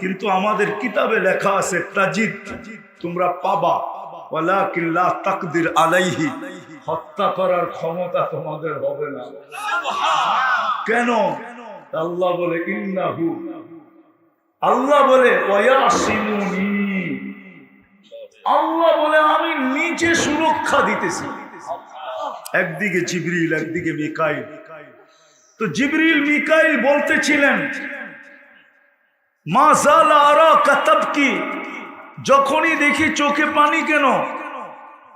কিন্তু আমাদের কিতাবে লেখা আছে তাজিদ, তোমরা পাবা, ওয়ালাকিন লা তাকদির আলাইহি, হত্যা করার ক্ষমতা তোমাদের হবে না। কেন? আল্লাহ বলে ইন্নাহু, আল্লাহ বলে ওয়ায়াসিমুনি, আল্লাহ বলে আমি নিজে সুরক্ষা দিতেছি। একদিকে জিবরিল, একদিকে মিকাইল। তো জিবরিল মিকাইল বলতেছিলেন, মা জালা আরাকা তাবকি, যখনই দেখি চোখে পানি কেন?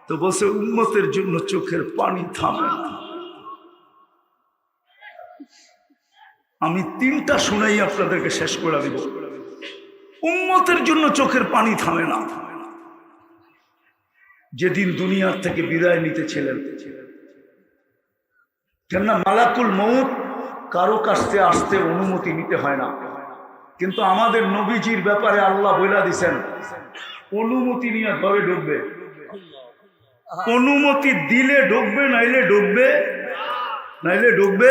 তো বলছে উম্মতের জন্য চোখের পানি থামে না। আমি 3টা শুনেই আপনাদেরকে শেষ করে দিব। উম্মতের জন্য চোখের পানি থামে না। যেদিন দুনিয়ার থেকে বিদায় নিতেছিলেন, কেননা মালাকুল মউত কারো কাছে আসতে অনুমতি নিতে হয় না, কিন্তু আমাদের নবীজির ব্যাপারে আল্লাহ বইলা দিছেন, অনুমতি নিয়ে ঘরে ঢুকবে। অনুমতি দিলে ঢুকবে, নাইলে ঢুকবে, নাইলে ঢুকবে।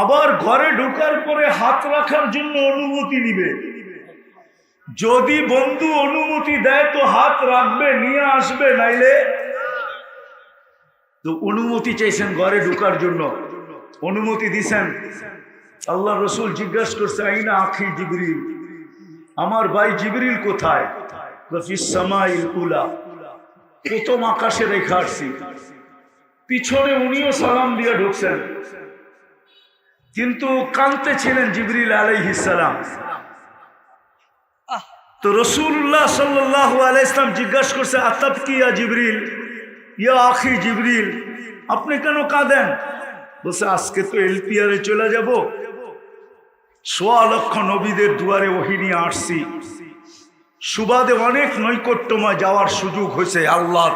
আবার ঘরে ঢোকার পরে হাত রাখার জন্য অনুমতি নিবে। যদি বন্ধু অনুমতি দেয় তো হাত রাখবে, নিয়ে আসবে, নাইলে। তো অনুমতি চাইছেন ঘরে ঢোকার জন্য, অনুমতি দিছেন। আল্লাহ রসুল জিজ্ঞাসা করছে, আইনা আখি জিবরিল, আমার ভাই জিবরিল কোথায়? ফিস সামাইল উলা, প্রথম আকাশে রেখে আসছি। পিছনে উনিও সালাম দিয়ে ঢুকছেন, কিন্তু কাঁদতে ছিলেন জিবরিল আলাইহিস সালাম। তো রাসূলুল্লাহ সাল্লাল্লাহু আলাইহি ওয়াসাল্লাম জিজ্ঞাসা করছে, আতাবকি ইয়া জিবরিল, ইয়া আখি জিবরিল, আপনি কেন কাঁদেন? বলছে, আজকে তো এলপিআরে চলে যাব, ১.৫ লক্ষ নবীদের দুয়ারে ওহী নিয়ে আসছি, সুবাদে অনেক নৈকট্যময় যাওয়ার সুযোগ হয়েছে আল্লাহর,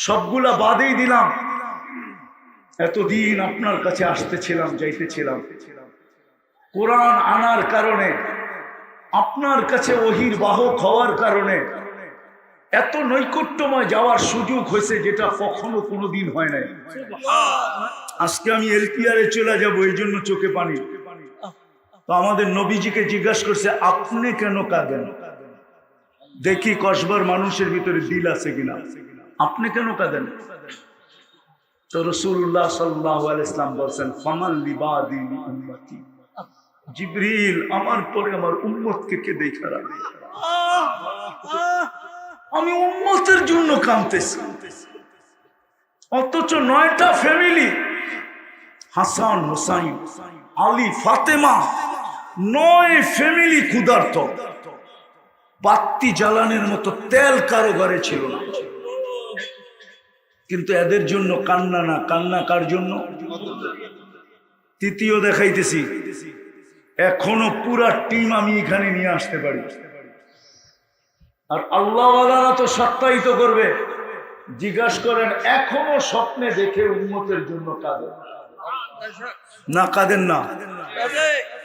সবগুলা বাদেই দিলাম। এতদিন আপনার কাছে আসতেছিলাম, যাইতেছিলাম, কোরআন আনার কারণে, আপনার কাছে ওহীর বাহক হওয়ার কারণে এত নৈকট্যময় যাওয়ার সুযোগ হয়েছে, যেটা কখনো কোনোদিন হয় নাই। আজকে আমি এলপিআরে চলে যাব, এই জন্য চোখে পানি। তো আমাদের নবীজিকে জিজ্ঞাসা করছে, আপনি কেন কাঁদেন? দেখি কসবার মানুষের ভিতরে দিল আছে কিনা। আপনি কেন কাঁদেন? তো রাসূলুল্লাহ সাল্লাল্লাহু আলাইহি ওয়াসাল্লাম বলেন, ফামান লিবাদি উম্মতি, জিবরিল আমার পরে আমার উম্মতকে কে দেখা রাখবে? আমি উম্মতের জন্য কাঁদতেছি, অথচ 9টা ফ্যামিলি, হাসান হুসাইন আলী ফাতেমা, 9 ফ্যামিলি ক্ষুধার্ত, বাতি জ্বালানোর মতো তেল কারো ঘরে ছিল না। কিন্তু এদের জন্য কান্না না, কান্না কার জন্য? তৃতীয় দেখাইতেছি, এখনো পুরা টিম আমি এখানে নিয়ে আসতে পারি। আর আল্লাহওয়ালারা তো সত্যায়িত করবে। জিজ্ঞাসা করেন, এখনো স্বপ্নে দেখে উম্মতের জন্য কাঁদেন না? কাঁদেন না?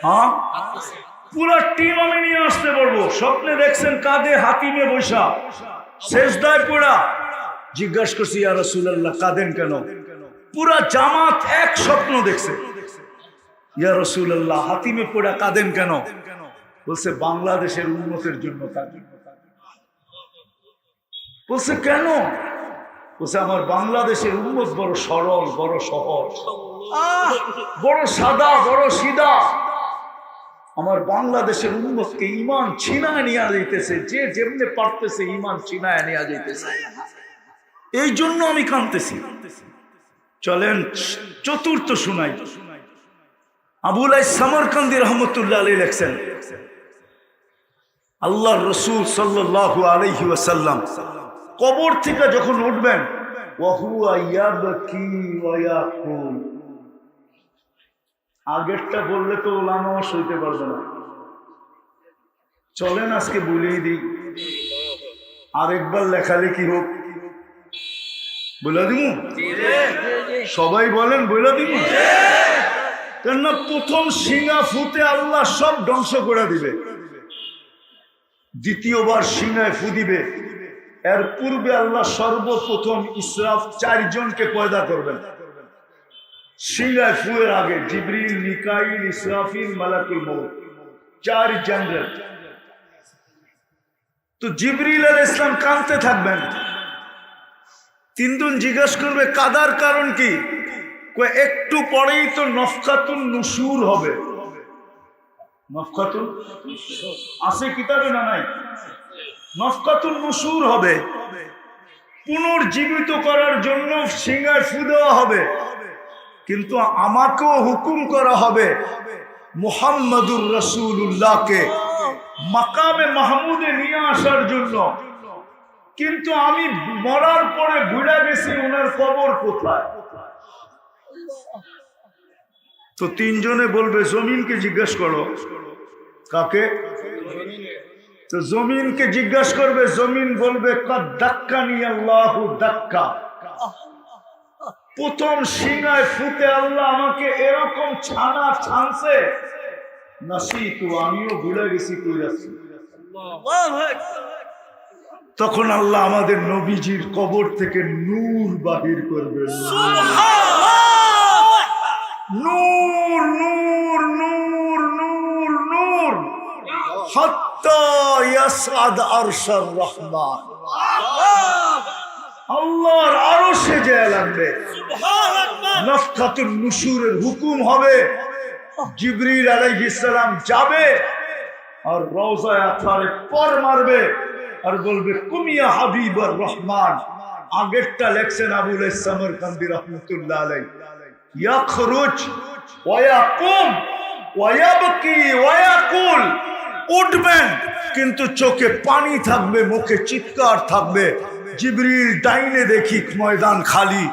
হ্যাঁ, পুরা টিম আমি নিয়ে আসতে পারবো। স্বপ্নে দেখছেন কাঁদে, হাতিমে বৈশা, সেজদায় পড়া। জিজ্ঞাসা করছি, ইয়া রাসূলুল্লাহ কাঁদেন কেন? পুরা জামাত এক স্বপ্ন দেখছে। ইয়া রাসূলুল্লাহ হাতিমে পড়া কাঁদেন কেন? বলছে, বাংলাদেশের উন্নতির জন্য কাঁদেন। বলছে, কেন? বলছে, আমার বাংলাদেশের উন্নত বড় সরল, বড় সহজ, বড় সাদা, বড় সিধা। আমার বাংলাদেশের উন্নতকে ইমান ছিনায় নিয়ে যাইতেছে, যে যেমনে পারতেছে ইমান ছিনায় নিয়ে যাইতেছে, এই জন্য আমি কাঁদতেছি। চলেন চতুর্থ শুনাই। আবুল আইস সামরকান্দি রহমতুল্লাহ আলাইহি লেখছেন, আল্লাহর রাসূল সাল্লাল্লাহু আলাইহি ওয়াসাল্লাম কবর থেকে যখন উঠবেন, ওয়া হুয়া ইয়াবকি ওয়া ইয়াকুল। আগেরটা বললে তো ওলামা সইতে পারবে না। চলেন আজকে বলেই দিই, আরেকবার লেখালেখি হোক। বলে দিব? সবাই বলেন বলে দিব। কেননা প্রথম সিঙ্গা ফুতে আল্লাহ সব ধ্বংস করে দিবে, দ্বিতীয়বার সিঙ্গায় ফু দিবে। এর পূর্বে আল্লাহ সর্বপ্রথম ইসরাফ 4 জনকে পয়দা করবেন। সিঙ্গায় ফুয়ের আগে জিবরিল, মিকাইল, ইসরাফিল, মালাকুল মউত, 4 জেনারেল। তো জিবরিল আলাইহিস সালাম কাঁদতে থাকবেন। 3 জন জিজ্ঞাসা করবে, কাদার কারণ কি? একটু পরেই তো নফকাতুন নুশুর হবে। নফকাতুন আছে কিতাবে না নাই? নফকাতুন নুশুর হবে, পুনর্জীবিত করার জন্য সিঙ্গায় ফু দেওয়া হবে। কিন্তু আমাকেও হুকুম করা হবে মুহাম্মাদুর রাসূলুল্লাহকে মাকামে মাহমুদে নিয়ে আসার জন্য। কিন্তু আমি মরার পরে ভুলে গেছি ওনার কবর কোথায়। তো 3 জনে বলবে, জমিনকে জিজ্ঞাসা করো। কাকে? তো জমিনকে জিজ্ঞাসা করবে, জমিন বলবে, কাদ দাক্কানি আল্লাহু দাক্কা। প্রথম সিঙ্গায় ফুতে আল্লাহ আমাকে এরকম ছানা ছানছে, নাসিতু, আমিও ভুলে গেছি কই যাচ্ছি। তখন আল্লাহ আমাদের নবীজির কবর থেকে নূর বাহির করবে। নূর নূর নূর নূর নূর হাত্তা ইয়াসআদ আরশার রহমান। আল্লাহর আরশে যায় লাগবে। নফখাতুন নুশুরের হুকুম হবে, জিবরিল আলাইহিস সালাম যাবে আর রওজায়ে আতহারে পর মারবে আর বলবে, কুমিয়া হাবিবুর রহমান। আগেরটা লেখছেন আবুল আইস সামরকান্দি রহমাতুল্লাহ আলাইহি, ইয়াখরুজ ওয়া ইয়াকুম ওয়া ইয়াবকি ওয়া ইয়াকুল। উঠবেন কিন্তু চোখে পানি থাকবে, মুখে চিৎকার থাকবে, জিবরিল ডাইনে দেখি ময়দান খালি,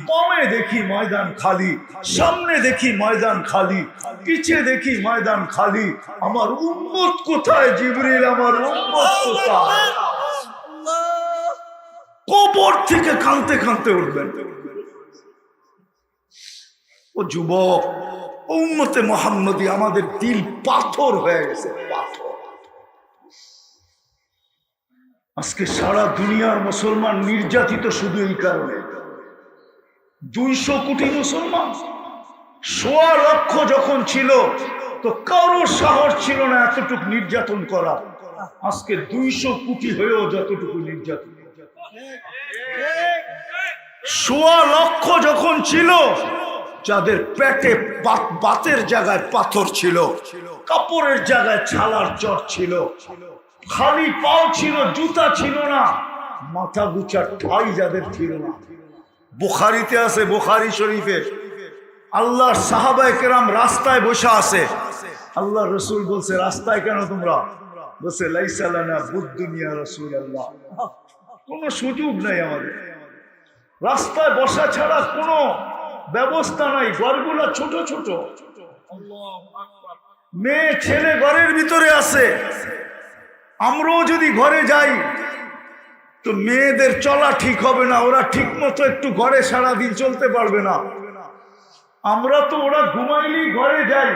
বামে দেখি ময়দান খালি, সামনে দেখি ময়দান খালি, পিছে দেখি ময়দান খালি। আমার উম্মত কোথায় জিবরিল, আমার উম্মত কোথায়? কবর থেকে কাঁদতে কাঁদতে উঠবেন। ও যুবক, উম্মতে মুহাম্মদী, আমাদের দিল পাথর হয়ে গেছে, পাথর। আজকে সারা দুনিয়ার মুসলমান নির্যাতিত শুধু এই কারণে। 200 কোটি মুসলমান, 1.25 লক্ষ যখন ছিল তো কারো সাহস ছিল না এতটুকু নির্যাতন করা। আজকে 200 কোটি হয়েও যতটুকু নির্যাতন। 1.25 লক্ষ যখন ছিল, যাদের পেটে বাতের জায়গায় পাথর ছিল, কাপড়ের জায়গায় ছালার চট ছিল, খালি পাও ছিল, জুতা ছিল না, মাথা গুচার ঠাই যাদের ছিল না। বুখারীতে আছে, বুখারী শরীফে, আল্লাহর সাহাবায়ে কেরাম রাস্তায় বসে আছে। আল্লাহ রসুল বলছে, রাস্তায় কেন তোমরা? বলছে, লাইসা লানা বুদ্দুনিয়া রাসূলুল্লাহ, কোনো সুযোগ নাই আমাদের, রাস্তায় বসা ছাড়া কোনো ব্যবস্থা নাই, ঘরগুলো ছোট ছোট, মেয়ে ছেলে ঘরের ভিতরে আছে। আমরাও যদি ঘরে যাই তো মেয়েদের চলা ঠিক হবে না, ওরা ঠিক মতো একটু ঘরে সারাদিন চলতে পারবে না। আমরা তো ওরা ঘুমাইলেই ঘরে যাই,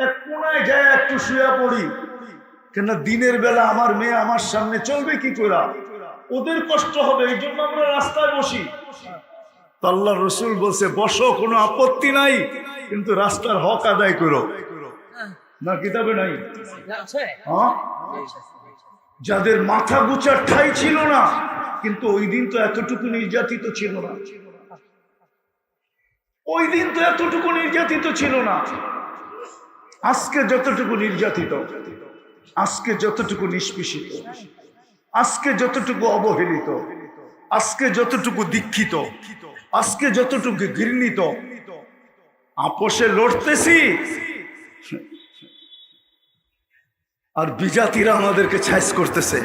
এক কোনায় যায় একটু শুয়ে পড়ি, কেন দিনের বেলা আমার মেয়ে আমার সামনে চলবে কি করে, ওদের কষ্ট হবে, এই জন্য আমরা রাস্তায় বসি। আল্লাহ রসুল বলছে, বসো, কোনো আপত্তি নাই, কিন্তু রাস্তার হক আদায় করো। না কিতাবে নাই? হ্যাঁ, যাদের মাথা গুচার ঠাই ছিল না, কিন্তু ওই দিন তো এতটুকু নির্যাতিত ছিল না, ওই দিন তো এতটুকু নির্যাতিত ছিল না। আজকে যতটুকু নির্যাতিত, আজকে যতটুকু নিষ্পেষিত, আজকে যতটুকু অবহেলিত, আজকে যতটুকু দীক্ষিত, আজকে যতটুকু ঘৃণিত, আপোষে লড়তেছি আর বিজাতিরা আমাদেরকে ছাইজ করতেছে।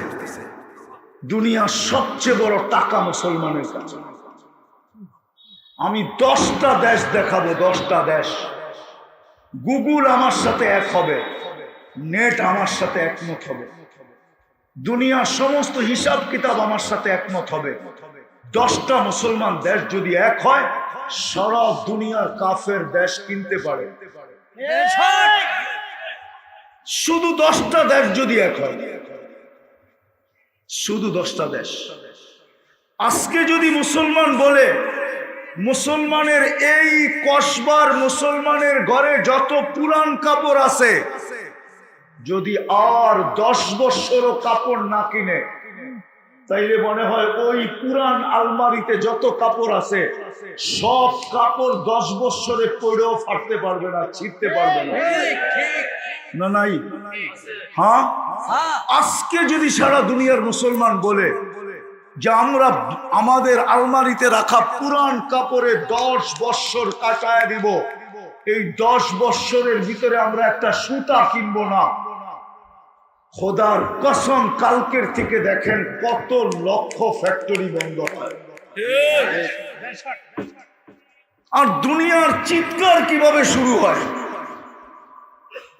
দুনিয়ার সবচেয়ে বড় টাকা মুসলমানের কাছে। আমি 10টা দেশ দেখাবো, 10টা দেশ। গুগল আমার সাথে এক হবে, নেট আমার সাথে একমত হবে, দুনিয়ার সমস্ত হিসাব কিতাব আমার সাথে একমত হবে। 10টা মুসলমান দেশ যদি এক হয়, সারা দুনিয়ার কাফের দেশ কিনতে পারে। শুধু 10টা দেশ যদি এক হয়, শুধু 10টা দেশ। আজকে যদি মুসলমান বলে, মুসলমানের এই কসবার মুসলমানের ঘরে যত পুরান কাপড় আছে, যদি আর 10 বছরও কাপড় না কিনে, তাইলে মনে হয় ওই পুরান আলমারিতে যত কাপড় আছে সব কাপড় 10 বছরে পরেও ফাটতে পারবে না, ছিঁড়তে পারবে না। না নাই? হ্যাঁ, আজকে যদি সারা দুনিয়ার মুসলমান বলে যে আমরা আমাদের আলমারিতে রাখা পুরান কাপড়ে 10 বছর কাটায় দিব, এই 10 বছরের ভিতরে আমরা একটা সুতা কিনবো না, খোদার কসম কালকের থেকে দেখেন কত লক্ষ ফ্যাক্টরি বন্ধ হয়। আর দুনিয়ার চিৎকার কিভাবে শুরু হয়?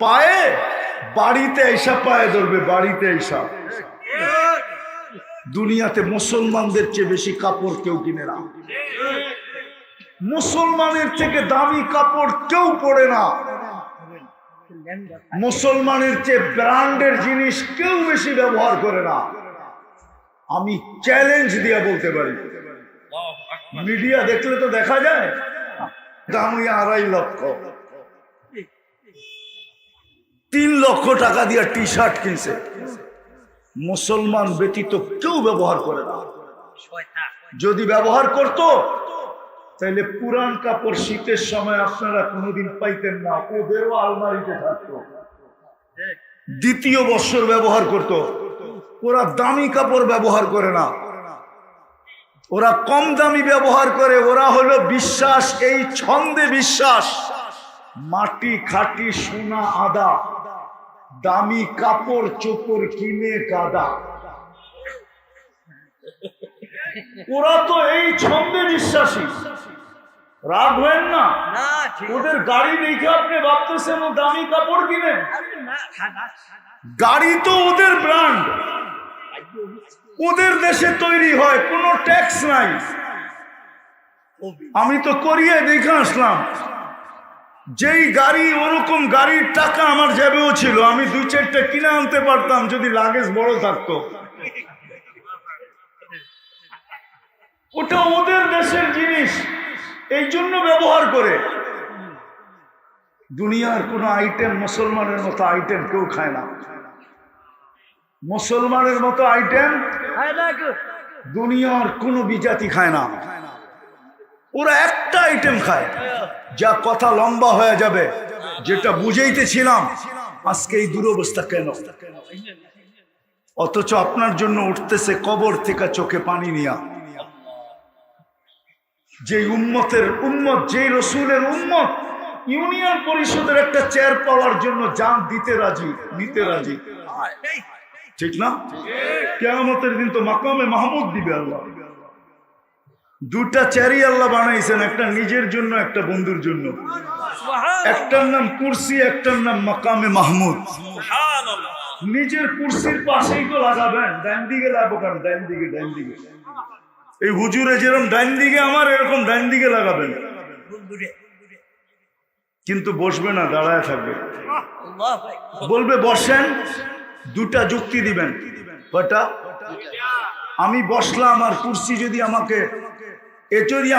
পায়ে, বাড়িতে এসা পায়ে ধরবে, বাড়িতে এসা। দুনিয়াতে মুসলমানদের চেয়ে বেশি কাপড় কেউ কিনে না, মুসলমানের থেকে দামি কাপড় কেউ পরে না, মুসলমানের চেয়ে ব্র্যান্ডের জিনিস কেউ বেশি ব্যবহার করে না। আমি চ্যালেঞ্জ দিয়ে বলতে পারি, মিডিয়া দেখলে তো দেখা যায় দামি 2.5 লক্ষ, 3 লক্ষ টাকা দিয়ে টি শার্ট কিনছে, মুসলমান ব্যতীত কেউ ব্যবহার করে না। যদি ব্যবহার করত তাহলে পুরান কাপড় শীতের সময় আপনারা কোনোদিন পাইতেন না, ওদেরও আলমারিতে থাকতো, 2য় বছর ব্যবহার করত। ওরা দামি কাপড় ব্যবহার করে না, ওরা কম দামি ব্যবহার করে। ওরা হলো বিশ্বাস, এই ছন্দে বিশ্বাস, মাটি খাঁটি সোনা আদা, দামি কাপড় চোপড় কিনে গাদা। ওরা তো এই ছন্দে বিশ্বাসী। রাগ হবেন না, ওদের গাড়ি দেখে আপনি ভাবতেছেন ও দামি কাপড় কিনে। গাড়ি তো ওদের ব্র্যান্ড, ওদের দেশে তৈরি হয়, কোনো ট্যাক্স নাই। আমি তো কোরিয়ায় দেখে আসলাম, যেই গাড়ি ওরকম গাড়ির টাকা আমার জেবেও ছিল, আমি 2-4টা কিনে আনতে পারতাম যদি লাগেজ বড় থাকতো। ওটা ওদের দেশের জিনিস, এই জন্য ব্যবহার করে। দুনিয়ার কোন আইটেম মুসলমানের মতো আইটেম কেউ খায় না। মুসলমানের মতো আইটেম দুনিয়ার কোন বিজাতি খায় না। ওরা একটা আইটেম খায়, যা কথা লম্বা হয়ে যাবে, যেটা বুঝাইতেছিলাম আজকে এই দুরবস্থা কেন। অথচ আপনার জন্য উঠতেছে কবর থেকে চোখে পানি নিয়া। যে উম্মতের উম্মত, যে রসুলের উম্মত ইউনিয়ন পরিষদের একটা চেয়ার পাওয়ার জন্য জান দিতে রাজি, নিতে রাজি, ঠিক না? কিয়ামতের দিন তো মাকামে মাহমুদ দিবে আল্লাহ। 2টা চেয়ারই আল্লাহ বানাইছেন, একটা নিজের জন্য, একটা বন্ধুর জন্য। একটার নাম কুরসি, একটার নাম মাকামে মাহমুদ। নিজের কুরসির পাশেই তো লাগাবেন, ডান দিকে লাগবো কেন? ডান দিকে, ডান দিকে। এই হুজুরে যেরকম ডান দিকে আমার, এরকম ডান দিকে লাগাবেন, কিন্তু বসবে না, দাঁড়ায় থাকবে। বলবে বসেন, 2টা যুক্তি দিবেন। কয়টা? আমি বসলাম, আর কুরসি যদি আমাকে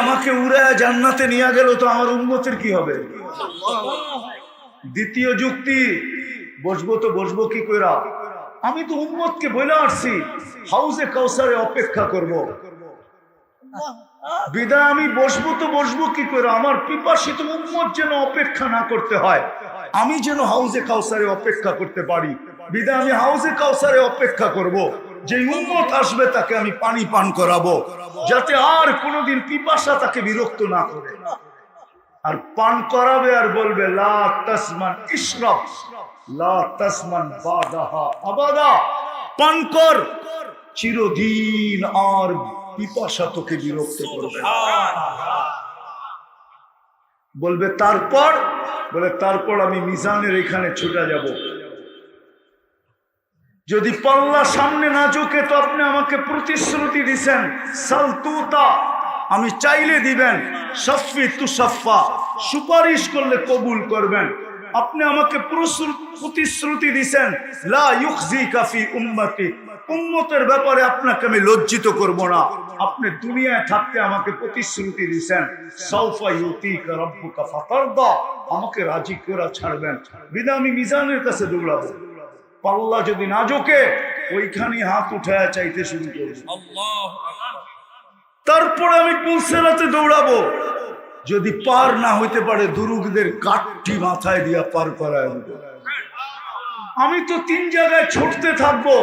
আমাকে উড়ায় জান্নাতে নিয়ে গেল, তো আমার উম্মতের কি হবে? দ্বিতীয় যুক্তি, বসবো তো বসবো কি কইরা? আমি তো উম্মতকে বলে আসছি হাউজে কাউসারে অপেক্ষা করব। বিদায় আমি বসবো তো বসবো কি করে? আমার পিপাসিত উম্মত যেন অপেক্ষা না করতে হয়, আমি যেন হাউজে কাউসারে অপেক্ষা করতে পারি। বিদায় আমি হাউজে কাউসারে অপেক্ষা করব। যে উম্মত আসবে তাকে আমি পানি পান করাবো, যাতে আর কোনোদিন পিপাসা তাকে বিরক্ত না করে। আর পান করাবে আর বলবে লা তাসমান ইশরাব লা তাসমান বাদাহা আবাদা, পান কর চিরদিন, আর পিপাসা তোকে বিরক্ত করবে। বলবে তারপর, বলে তারপর আমি মিজানের এখানে ছুটে যাব। যদি পাল্লা সামনে না ঝুঁকে, তো আপনি আমাকে প্রতিশ্রুতি দিছেন সালতুতা, আমি চাইলে দিবেন, সাফি তুসাফা, সুপারিশ করলে কবুল করবেন। আপনি আমাকে প্রতিশ্রুতি দিছেন লা ইউখজিকা ফি উম্মতি, উম্মতের ব্যাপারে আপনাকে আমি লজ্জিত করব না। আপনি দুনিয়ায় থাকতে আমাকে প্রতিশ্রুতি দিয়েছেন সাউফা ইউতিকা রাব্বুকা ফাতারদা, আমাকে রাজি করে ছাড়বেন। বিনা আমি মিজানের কাছে দৌড়াবো। পাল্লা যদি না ঝোঁকে, ওইখানে হাত উঠায় চাইতে শুরু করব। তারপর আমি পুলসেরাতে দৌড়াবো। যদি পার না হইতে পারে, দুরুগদের কাঠটি মাথায় দিয়া পার করায় দেব। আমি তো 3 জায়গায় ছুটতে থাকবো,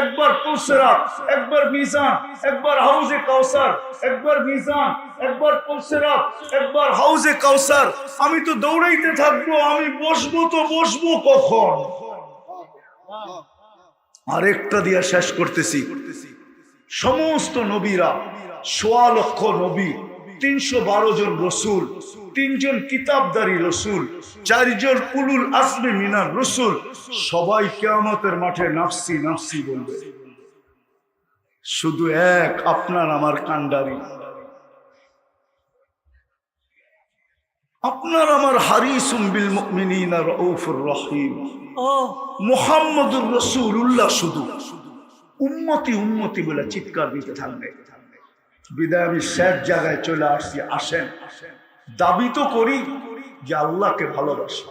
একবার পুলসেরাত, একবার মিজান, একবার হাউজে কাউসার, একবার মিজান, একবার পুলসেরাত, একবার হাউজে কাউসার। আমি তো দৌড়াইতে থাকবো। আমি বসবো তো বসবো কখন? আরেকটা দিয়া শেষ করতেছি। সমস্ত নবীরা, 1.25 লক্ষ নবী, 312 জন রসুল, 3 জন কিতাবদারি রসুল, 4 জন উলুল আজমি মিনার রসুল, সবাই কিয়ামতের মাঠে নাফসি নাফসি বলবে। শুধু এক আপনার আমার কান্ডারি, আপনার আমার হারিসুম বিল মুমিনিনা রাউফুর রহিম মুহাম্মদুর রাসূলুল্লাহ শুধু উম্মতি উম্মতি বলে চিৎকার দিতে থাকবে। বিদায় আমি শেষ জায়গায় চলে আসছি। আসেন, দাবি তো করি যে আল্লাহকে ভালোবাসি,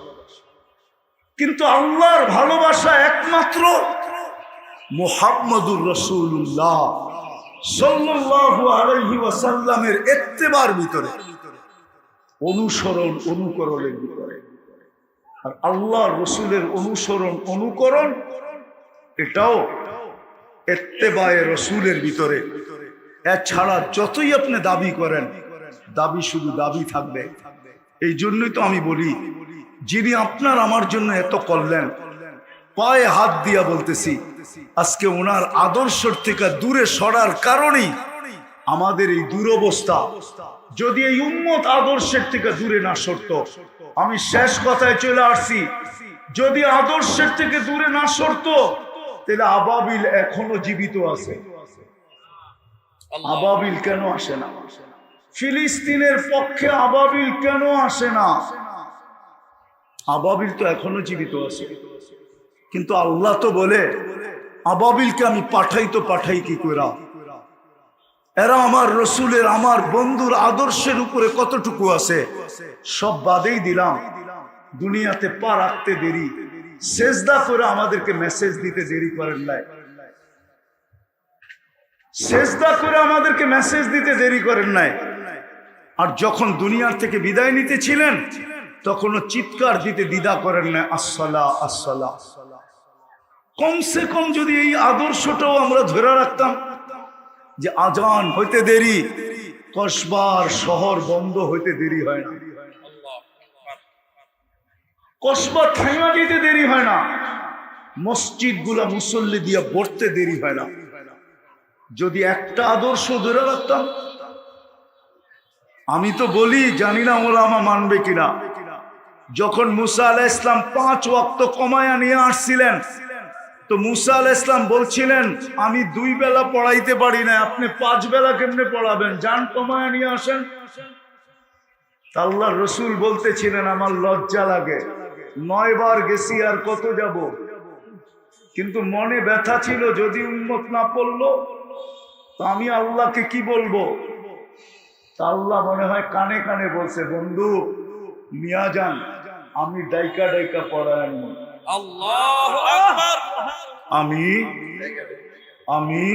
কিন্তু আল্লাহর ভালোবাসা একমাত্র মুহাম্মদুর রাসূলুল্লাহ সাল্লাল্লাহু আলাইহি ওয়াসাল্লামের ইত্তেবার ভিতরে, অনুসরণ অনুকরণের ভিতরে। আর আল্লাহর রাসূলের অনুসরণ অনুকরণ এটাও ইত্তেবায়ে রাসূলের ভিতরে। এছাড়া যতই আপনি দাবি করেন, দাবি শুধু দাবি থাকবে। এই জন্যই তো আমি বলি, যিনি আপনার আমার জন্য এত করলেন, পায়ে হাত দিয়া বলতেছি, আজকে ওনার আদর্শের থেকে দূরে সরার কারণেই আমাদের এই দুরবস্থা। যদি এই উম্মত আদর্শের থেকে দূরে না সরত, আমি শেষ কথায় চলে আসছি, যদি আদর্শের থেকে দূরে না সরত তাহলে আবাবিল এখনো জীবিত আছে। আবাবিল কেন আসে না? ফিলিস্তিনের পক্ষে আবাবিল কেন আসে না? আবাবিল তো এখনো জীবিত আছে, কিন্তু আল্লাহ তো বলে আবাবিলকে আমি পাঠাই কি করে? এরা আমার রসুলের, আমার বন্ধুর আদর্শের উপরে কতটুকু আছে সব বাদেই দিলাম। দুনিয়াতে পা রাখতে দেরি, সেজদা করে আমাদেরকে মেসেজ দিতে দেরি করেন নাই। সেজদা করে আমাদেরকে মেসেজ দিতে দেরি করেন নাই। আর যখন দুনিয়ার থেকে বিদায় নিতেছিলেন তখনও চিৎকার দিতে দ্বিধা করেন না, আসসালা আসসালা। কমসে কম যদি এই আদর্শটাও আমরা ধরে রাখতাম যে আজান হইতে দেরি, কসবার শহর বন্ধ হইতে দেরি হয় না, কসবা থাইমা দিতে দেরি হয় না, মসজিদ গুলা মুসল্লি দিয়া ভরতে দেরি হয় না। যদি একটা আদর্শ ধরে রাখতাম, আমি তো বলি, জানি না ওলামা মানবে কিনা, যখন মুসা আলাইহিস সালাম 5 ওয়াক্ত কমায়া নিয়ে আসছিলেন, তো মুসা আলাইহিস সালাম বলছিলেন আমি 2 বেলা পড়াইতে পারি না, আপনি 5 বেলা কেমনে পড়াবেন, যান কমায়া নিয়ে আসেন। আল্লাহর রাসূল বলতেছিলেন আমার লজ্জা লাগে, 9 বার গেছি আর কত যাব, কিন্তু মনে ব্যথা ছিল যদি উম্মত না পড়লো তো আমি আল্লাহকে কি বলবো। আল্লাহ মনে হয় কানে কানে বলছে, বন্ধু নিয়া যান, আমি ডাইকা ডাইকা পড়ায় আল্লাহু আকবার। আমি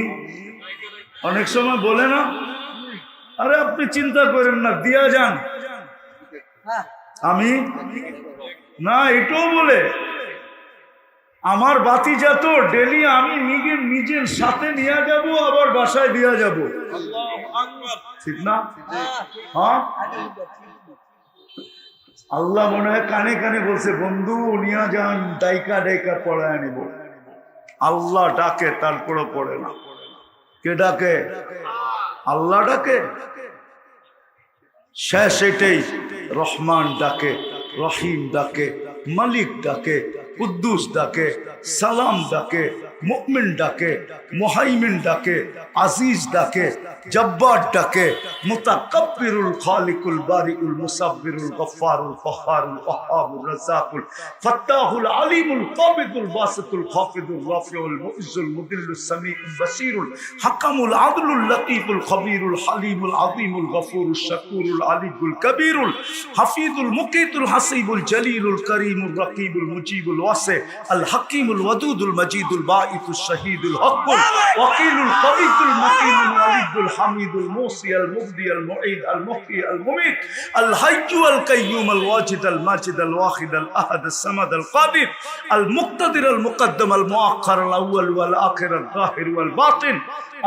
অনেক সময় বলে না, আরে আপনি চিন্তা করেন না, দিয়া যান, আমি না, এটাও বলে আমার বাতিজা তো ডেলি আমি নিজের সাথে নিয়ে যাব, আবার বাসায় দিয়া যাব। আল্লাহু আকবার। ঠিক না? হ্যাঁ, আল্লাহ মনে হয় কানে কানে বলছে, বন্ধু নিয়া যান, ডাইকা ডাইকা পড়ায় নিব। আল্লাহ ডাকে, তারপরে পড়ে না। কে ডাকে? আল্লাহ ডাকে। শেষ এটাই, রহমান ডাকে, রহিম ডাকে, মালিক ডাকে, কুদ্দুস ডাকে, সালাম ডাকে, মুমিন ডাকে, মুহাইমিন ডাকে, আজিজ ডাকে, জব্বার ডাকে, মুতাকাব্বিরুল খালিকুল বারিউল মুসাব্বিরুল গফফারুল কহ্হারুল ওয়াহ্হাবুর রাজ্জাকুল ফাত্তাহুল আলিমুল কাবিদুল বাসিতুল খাফিদুর রাফিউল মুইজ্জুল মুদিল্লুস সামিউল বাসীরুল হাকামুল আদলুল লতীফুল খবীরুল হালিমুল আযীমুল গফুরুশ শাকুরুল আলিয়ুল কবীরুল হাফিজুল মুকিতুল হাসিবুল জলিলুল করিমুর রকিবুল মুজিবুল ওয়াসি আল হাকিমুল ওয়াদুদুল মজিদুল বাঈতুশ শাহীদুল হকুল ওয়াকিলুল কবিতুল মকিনুল আলিয়ুল হামিদুল মুসি আল মুবদি আল মুঈদ আল মুহয়ি আল মুমীত আল হাইয়্যু আল কাইয়্যুম আল ওয়াজিদ আল মাজিদ আল ওয়াহিদ আল আহাদ আল সামাদ আল কাদির আল মুক্তাদির আল মুকদ্দম আল মুআক্খার আল আউয়াল ওয়াল আখির আল যাহির ওয়াল বাতিন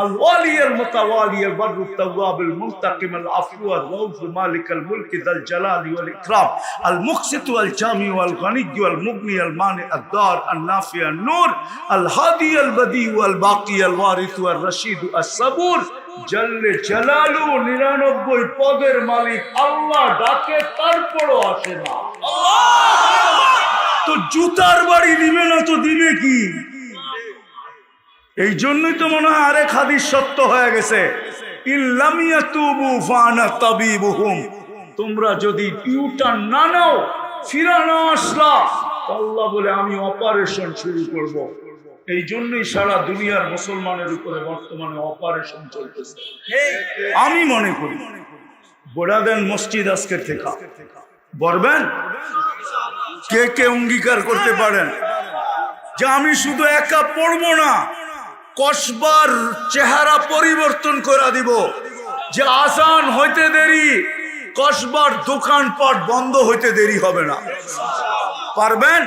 الوالي المتوالي البر التواب المنتقم العفو الرؤوف مالك الملك ذا الجلال والإكرام المقسط والجامع والغني والمغني المانع الدار النافع النور الهادي البديع والباقي الوارث والرشيد الصبور جل جلاله 99 পদের মালিক আল্লাহ ডাকে, তারপরও আসে না। তো জুতার বাড়ি দিবে না তো দিবে কি? এই জন্যই তো মনে হয় আরেক হাদিস সত্য হয়ে গেছে, ইল্লাম ইয়াতুবু ফানা তাবিবুহুম, তোমরা যদি ইউটার্ন না নাও, ফিরা না আসলা, আল্লাহ বলে আমি অপারেশন শুরু করব। এই জন্যই সারা দুনিয়ার মুসলমানের উপরে বর্তমানে অপারেশন চলতেছে। আমি মনে করি বড়া দেন মসজিদ আজকের থেকে বলবেন, কে কে অঙ্গীকার করতে পারেন যে আমি শুধু একা পড়বো না, কসবার চেহারা পরিবর্তন করে দিব, যে আজান হইতে দেরি, কসবার দোকানপাট বন্ধ হইতে দেরি হবে না। পারবেন?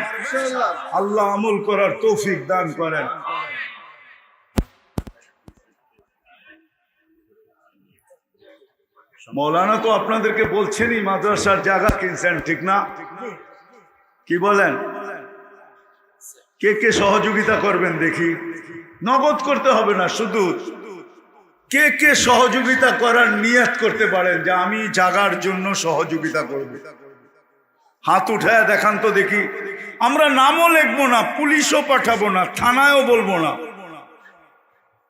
আল্লাহ আমল করার তৌফিক দান করেন। মৌলানা তো আপনাদেরকে বলছেনই মাদ্রাসার জায়গা কিনছেন, ঠিক না? কি বলেন? কে কে সহযোগিতা করবেন দেখি? নগদ করতে হবে না, শুধু কে কে সহযোগিতা করার নিয়ত করতে পারেন যে আমি জাগার জন্য সহযোগিতা করব? হাত উঠায় দেখান তো দেখি। আমরা নামও লিখবো না, পুলিশও পাঠাবো না, থানায়ও বলবো না।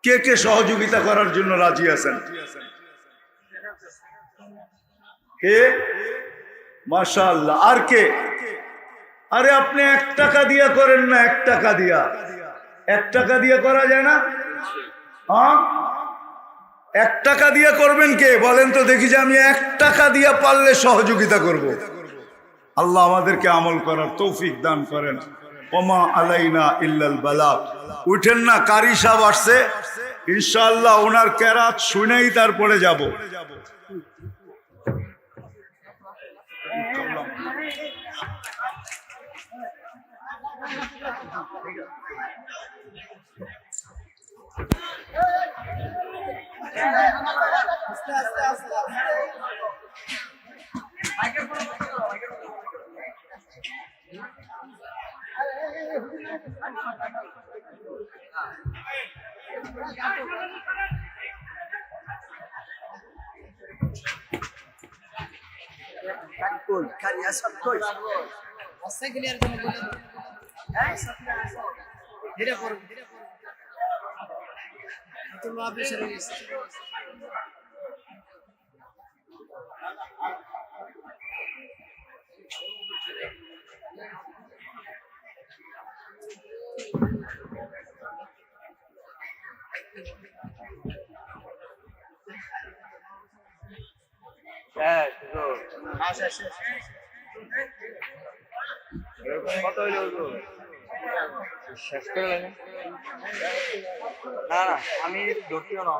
কে কে সহযোগিতা করার জন্য রাজি আছেন? কে? মাশাআল্লাহ। আর কে? আরে আপনি 1 টাকা দিয়া করেন না, 1 টাকা দিয়া। 1 টাকা দিয়ে করা যায় না? হ্যাঁ, 1 টাকা দিয়ে করবেন কে বলেন তো দেখি, যে আমি 1 টাকা দিয়ে পারলে সহযোগিতা করব। আল্লাহ আমাদেরকে আমল করার তৌফিক দান করেন। ওমা আলাইনা ইল্লাল বালাগ। উঠেন না, কারি সাহেব আসছে, ইনশাআল্লাহ ওনার কেরাত শুনেই তারপরে যাব। কত হইলো শেষ করে না না, আমি ধরতেও না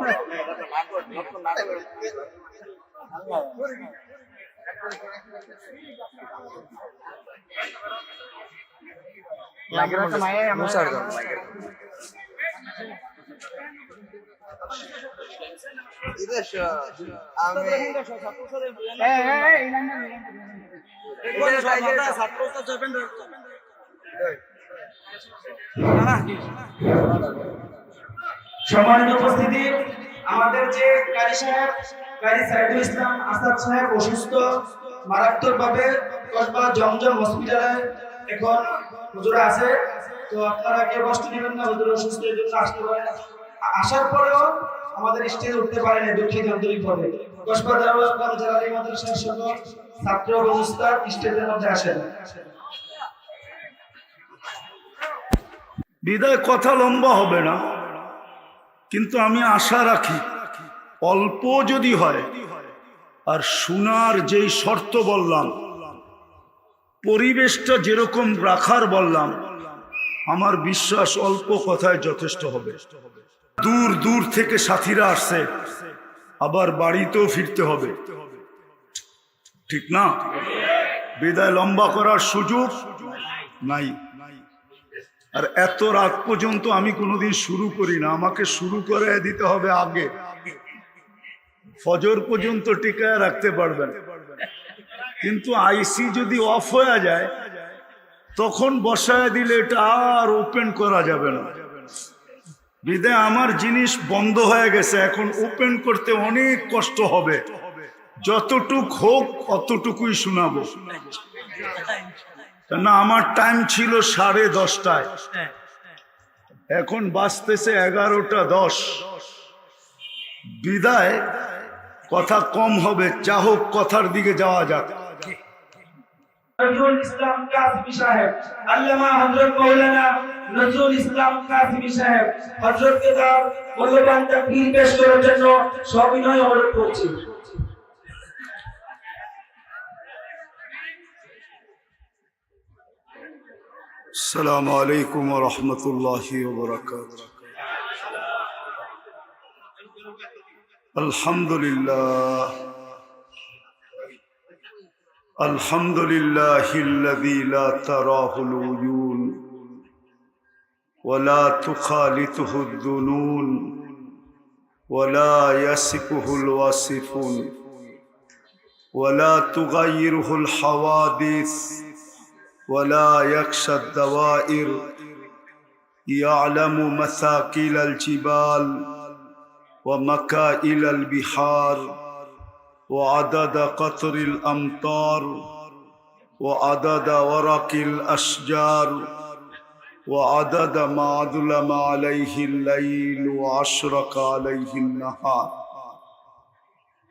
সম্মানিত উপস্থিতি, আমাদের যে কারি সাহেব, কারি সাইদুল ইসলাম আসাদ সাহেব অসুস্থ মারাত্মকভাবে কসবা জমজম হসপিটালে এখন হুজুরা আছে। তো আপনারা কেউ কষ্ট নেবেন না, হুজুর অসুস্থ, এর জন্য আসতে পারেন। আসার পরেও আমাদের স্টেজে উঠতে পারেনি, দুঃখিত আন্তরিকভাবে। কসবা দারুল আরকাম জালালি মাদ্রাসার সকল ছাত্র ও উস্তাদ স্টেজের মধ্যে আসেন। বিদায় কথা লম্বা হবে না, কিন্তু আমি আশা রাখি অল্প যদি হয়, আর শোনার যেই শর্ত বললাম, পরিবেশটা যেরকম রাখার বললাম, আমার বিশ্বাস অল্প কথায় যথেষ্ট হবে। দূর দূর থেকে সাথীরা আসছে, আবার বাড়িতেও ফিরতে হবে, ঠিক না? বিদায় লম্বা করার সুযোগ নাই। আর এত রাত পর্যন্ত আমি কোনোদিন শুরু করি না, আমাকে শুরু করে দিতে হবে আগে। ফজর পর্যন্ত টিকায় রাখতে পারবেন, কিন্তু আইসি যদি অফ হয়ে যায় তখন বসায় দিলে এটা আর ওপেন করা যাবে না। বিদায় আমার জিনিস বন্ধ হয়ে গেছে, এখন ওপেন করতে অনেক কষ্ট হবে। যতটুক হোক অতটুকুই শোনাবো, না আমার টাইম ছিল 10:30, এখন বাজতেছে 11:10। বিদায় কথা কম হবে, যা হোক কথার দিকে যাওয়া যাক। নজরুল ইসলাম কাসিমি সাহেব, আল্লামা হযরত মাওলানা নজরুল ইসলাম কাসিমি সাহেব হযরতকে তার মূল্যবান তাকরীর পেশ করার জন্য সবিনয় অনুরোধ করছি। আসসালামু আলাইকুম ওয়া রাহমাতুল্লাহি ওয়া বারাকাতুহু। আলহামদুলিল্লাহ, আলহামদুলিল্লাহিল্লাযী লা তারাহুল উয়ুন ওয়া লা তুখালিতুহুদ দুনুন ওয়া লা ইয়াসিফুহুল ওয়াসিফুন ওয়া লা তুগায়্যিরুহুল হাওয়াদিস ولا يخشى الدوائر يعلم مثاقيل الجبال ومكائل البحار وعدد قطر الأمطار وعدد ورق الأشجار وعدد ما أظلم عليه الليل وأشرق عليه النهار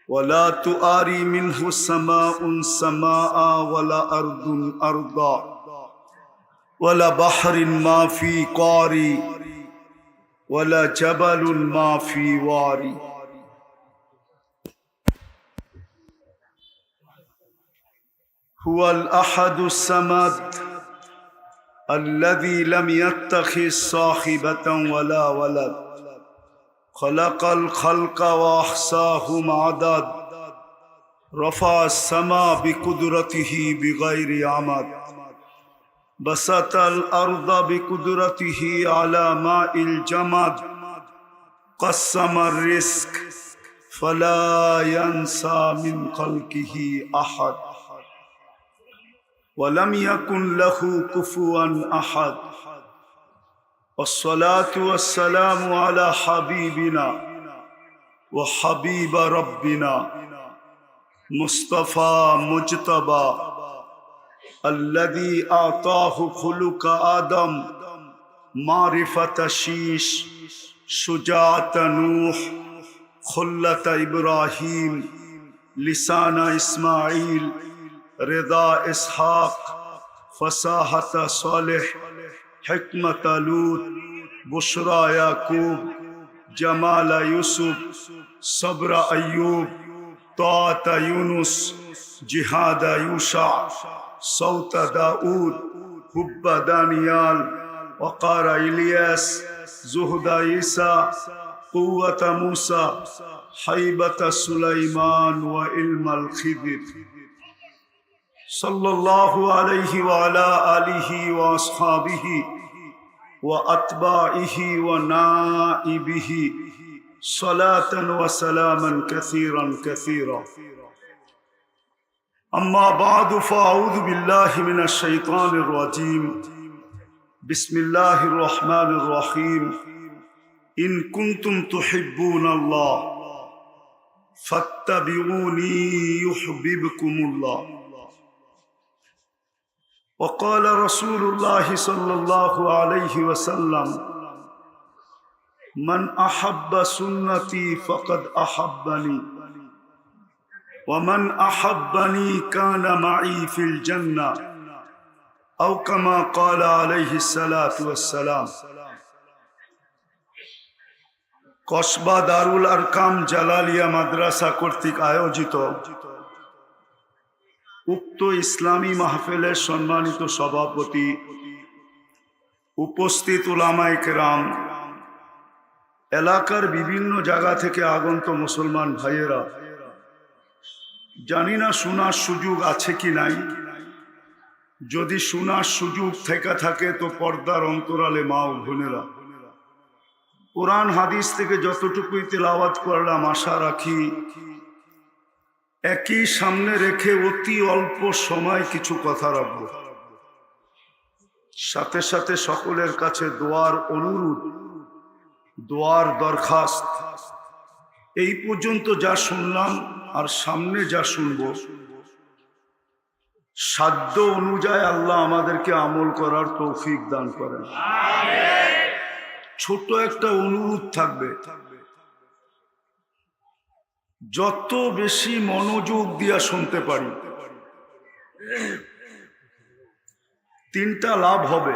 ولا تؤاري منه سماء سماء ولا أرض أرضا ولا بحر ما في قاري ولا جبل ما في واري هو الأحد الصمد الذي لم يتخذ صاحبة ولا ولد خلق الخلق وأحصاهم عدد رفع السماء بقدرته بغير عمد بسط الأرض بقدرته على ماء الجمد قسم الرزق فلا ينسى من خلقه أحد ولم يكن له كفوا أحد والصلاة والسلام على حبيبنا وحبيب ربنا مصطفى مجتبى الذي أعطاه خلق آدم معرفة شيش شجاعة نوح خلة إبراهيم لسان إسماعيل رضا إسحاق فصاحة صالح حكمة لوط بشرى يعقوب جمال يوسف صبر أيوب طاعة يونس جهاد يوشع صوت داود حب دانيال وقار إلياس زهد عيسى قوة موسى حيبة سليمان وعلم الخضر صلى الله عليه وعلى آله وأصحابه وأتباعه ونائبه صلاة وسلاما كثيرا كثيرا أما بعد فأعوذ بالله من الشيطان الرجيم بسم الله الرحمن الرحيم إن كنتم تحبون الله فاتبعوني يحببكم الله وقال رسول الله صلى الله عليه وسلم من أحب سنتي فقد أحبني ومن أحبني كان معي في الجنة أو كما قال عليه الصلاة والسلام কসবা দারুল আরকাম জালালিয়া মাদ্রাসা কর্তৃক আয়োজিত উক্ত ইসলামী মাহফিলের সম্মানিত সভাপতি উপস্থিত উলামায়ে কেরাম এলাকার বিভিন্ন জায়গা থেকে আগত মুসলমান ভাইয়েরা জানি না শোনার সুযোগ আছে কি নাই যদি শোনার সুযোগ থেকে থাকে তো পর্দার অন্তরালে মা ও বোনেরা কোরআন হাদিস থেকে যতটুকুই তেলাওয়াত করলাম আশা রাখি একই সামনে রেখে অতি অল্প সময় কিছু কথা রাখব সাথে সাথে সকলের কাছে দোয়ার অনুরোধ দোয়ার দরখাস্ত এই পর্যন্ত যা শুনলাম আর সামনে যা শুনব সাধ্য অনুযায়ী আল্লাহ আমাদেরকে আমল করার তৌফিক দান করেন ছোট একটা অনুরোধ থাকবে যত বেশি মনোযোগ দিয়া শুনতে পারি তিনটা লাভ হবে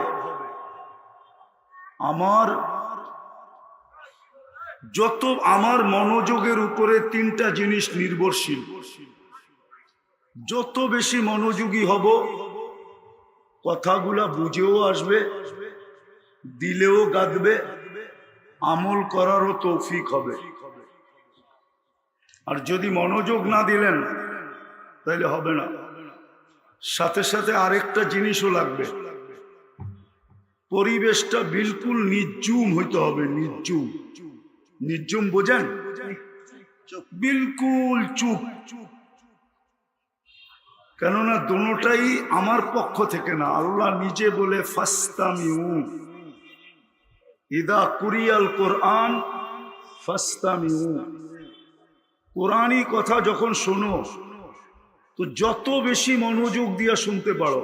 আমার মনোযোগের উপরে তিনটা জিনিস নির্ভরশীল যত বেশি মনোযোগী হব কথাগুলা বুঝেও আসবে দিলেও গাঁদবে আমল করারও তৌফিক হবে আর যদি মনোযোগ না দিলেন তাহলে হবে না সাথে সাথে আরেকটা জিনিসও লাগবে পরিবেশটা বিলকুল নির্জুম হইতে হবে নির্জুম নির্জুম বোঝেন বিলকুল চুপ কেননা দুটোটাই আমার পক্ষ থেকে না আল্লাহ নিজে বলে ফাস্তামিউ ইদা কুরিয়াল কোরআন ফাস্তামিউ, কোরআনী কথা যখন শোনো তো যত বেশি মনোযোগ দিয়া শুনতে পারো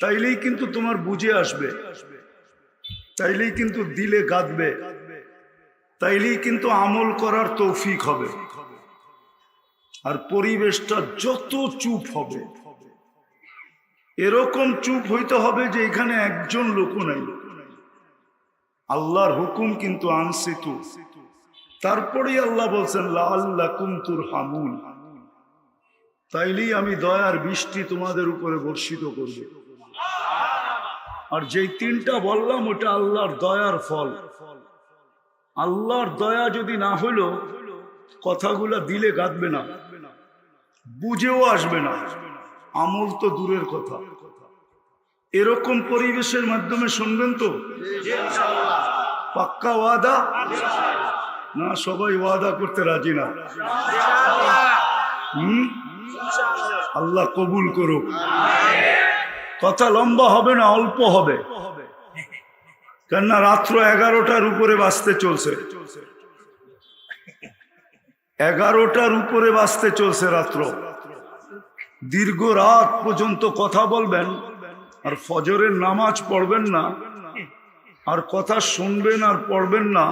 তাইলেই কিন্তু তোমার বুঝে আসবে, তাইলেই কিন্তু দিলে গাঁথবে, তাইলেই কিন্তু আমল করার তৌফিক হবে। আর পরিবেশটা যত চুপ হবে, এরকম চুপ হইতে হবে যে এখানে একজন লোক নাই, আল্লাহর হুকুম কিন্তু আনসিতু। তারপরেই আল্লাহ বলছেন লাআল্লাকুম তুরহামুন, তাইলেই আমি দয়ার বৃষ্টি তোমাদের উপরে বর্ষিত করব। আর যেই তিনটা বললাম ওটা আল্লাহর দয়ার ফল। আল্লাহর দয়া যদি না হইলো কথাগুলা দিলে গাঁথবে না, বুঝেও আসবে না, আমল তো দূরের কথা। এরকম পরিবেশের মাধ্যমে শুনবেন তো? পাক্কা ওয়াদা? না, সবাই ওয়াদা করতে রাজি না। আল্লাহ কবুল করুক। কথা লম্বা হবে না, অল্প হবে, কেননা রাত্র 11টার উপরে বাজতে চলছে, 11টার উপরে বাজতে চলছে রাত্র। দীর্ঘ রাত পর্যন্ত কথা বলবেন আর ফজরের নামাজ পড়বেন না, আর কথা শুনবেন আর পড়বেন না,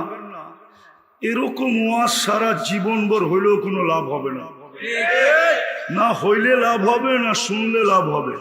এরকম ওয়াজ সারা জীবনভর হইলেও কোনো লাভ হবে না। না হইলে লাভ হবে, না শুনলে লাভ হবে।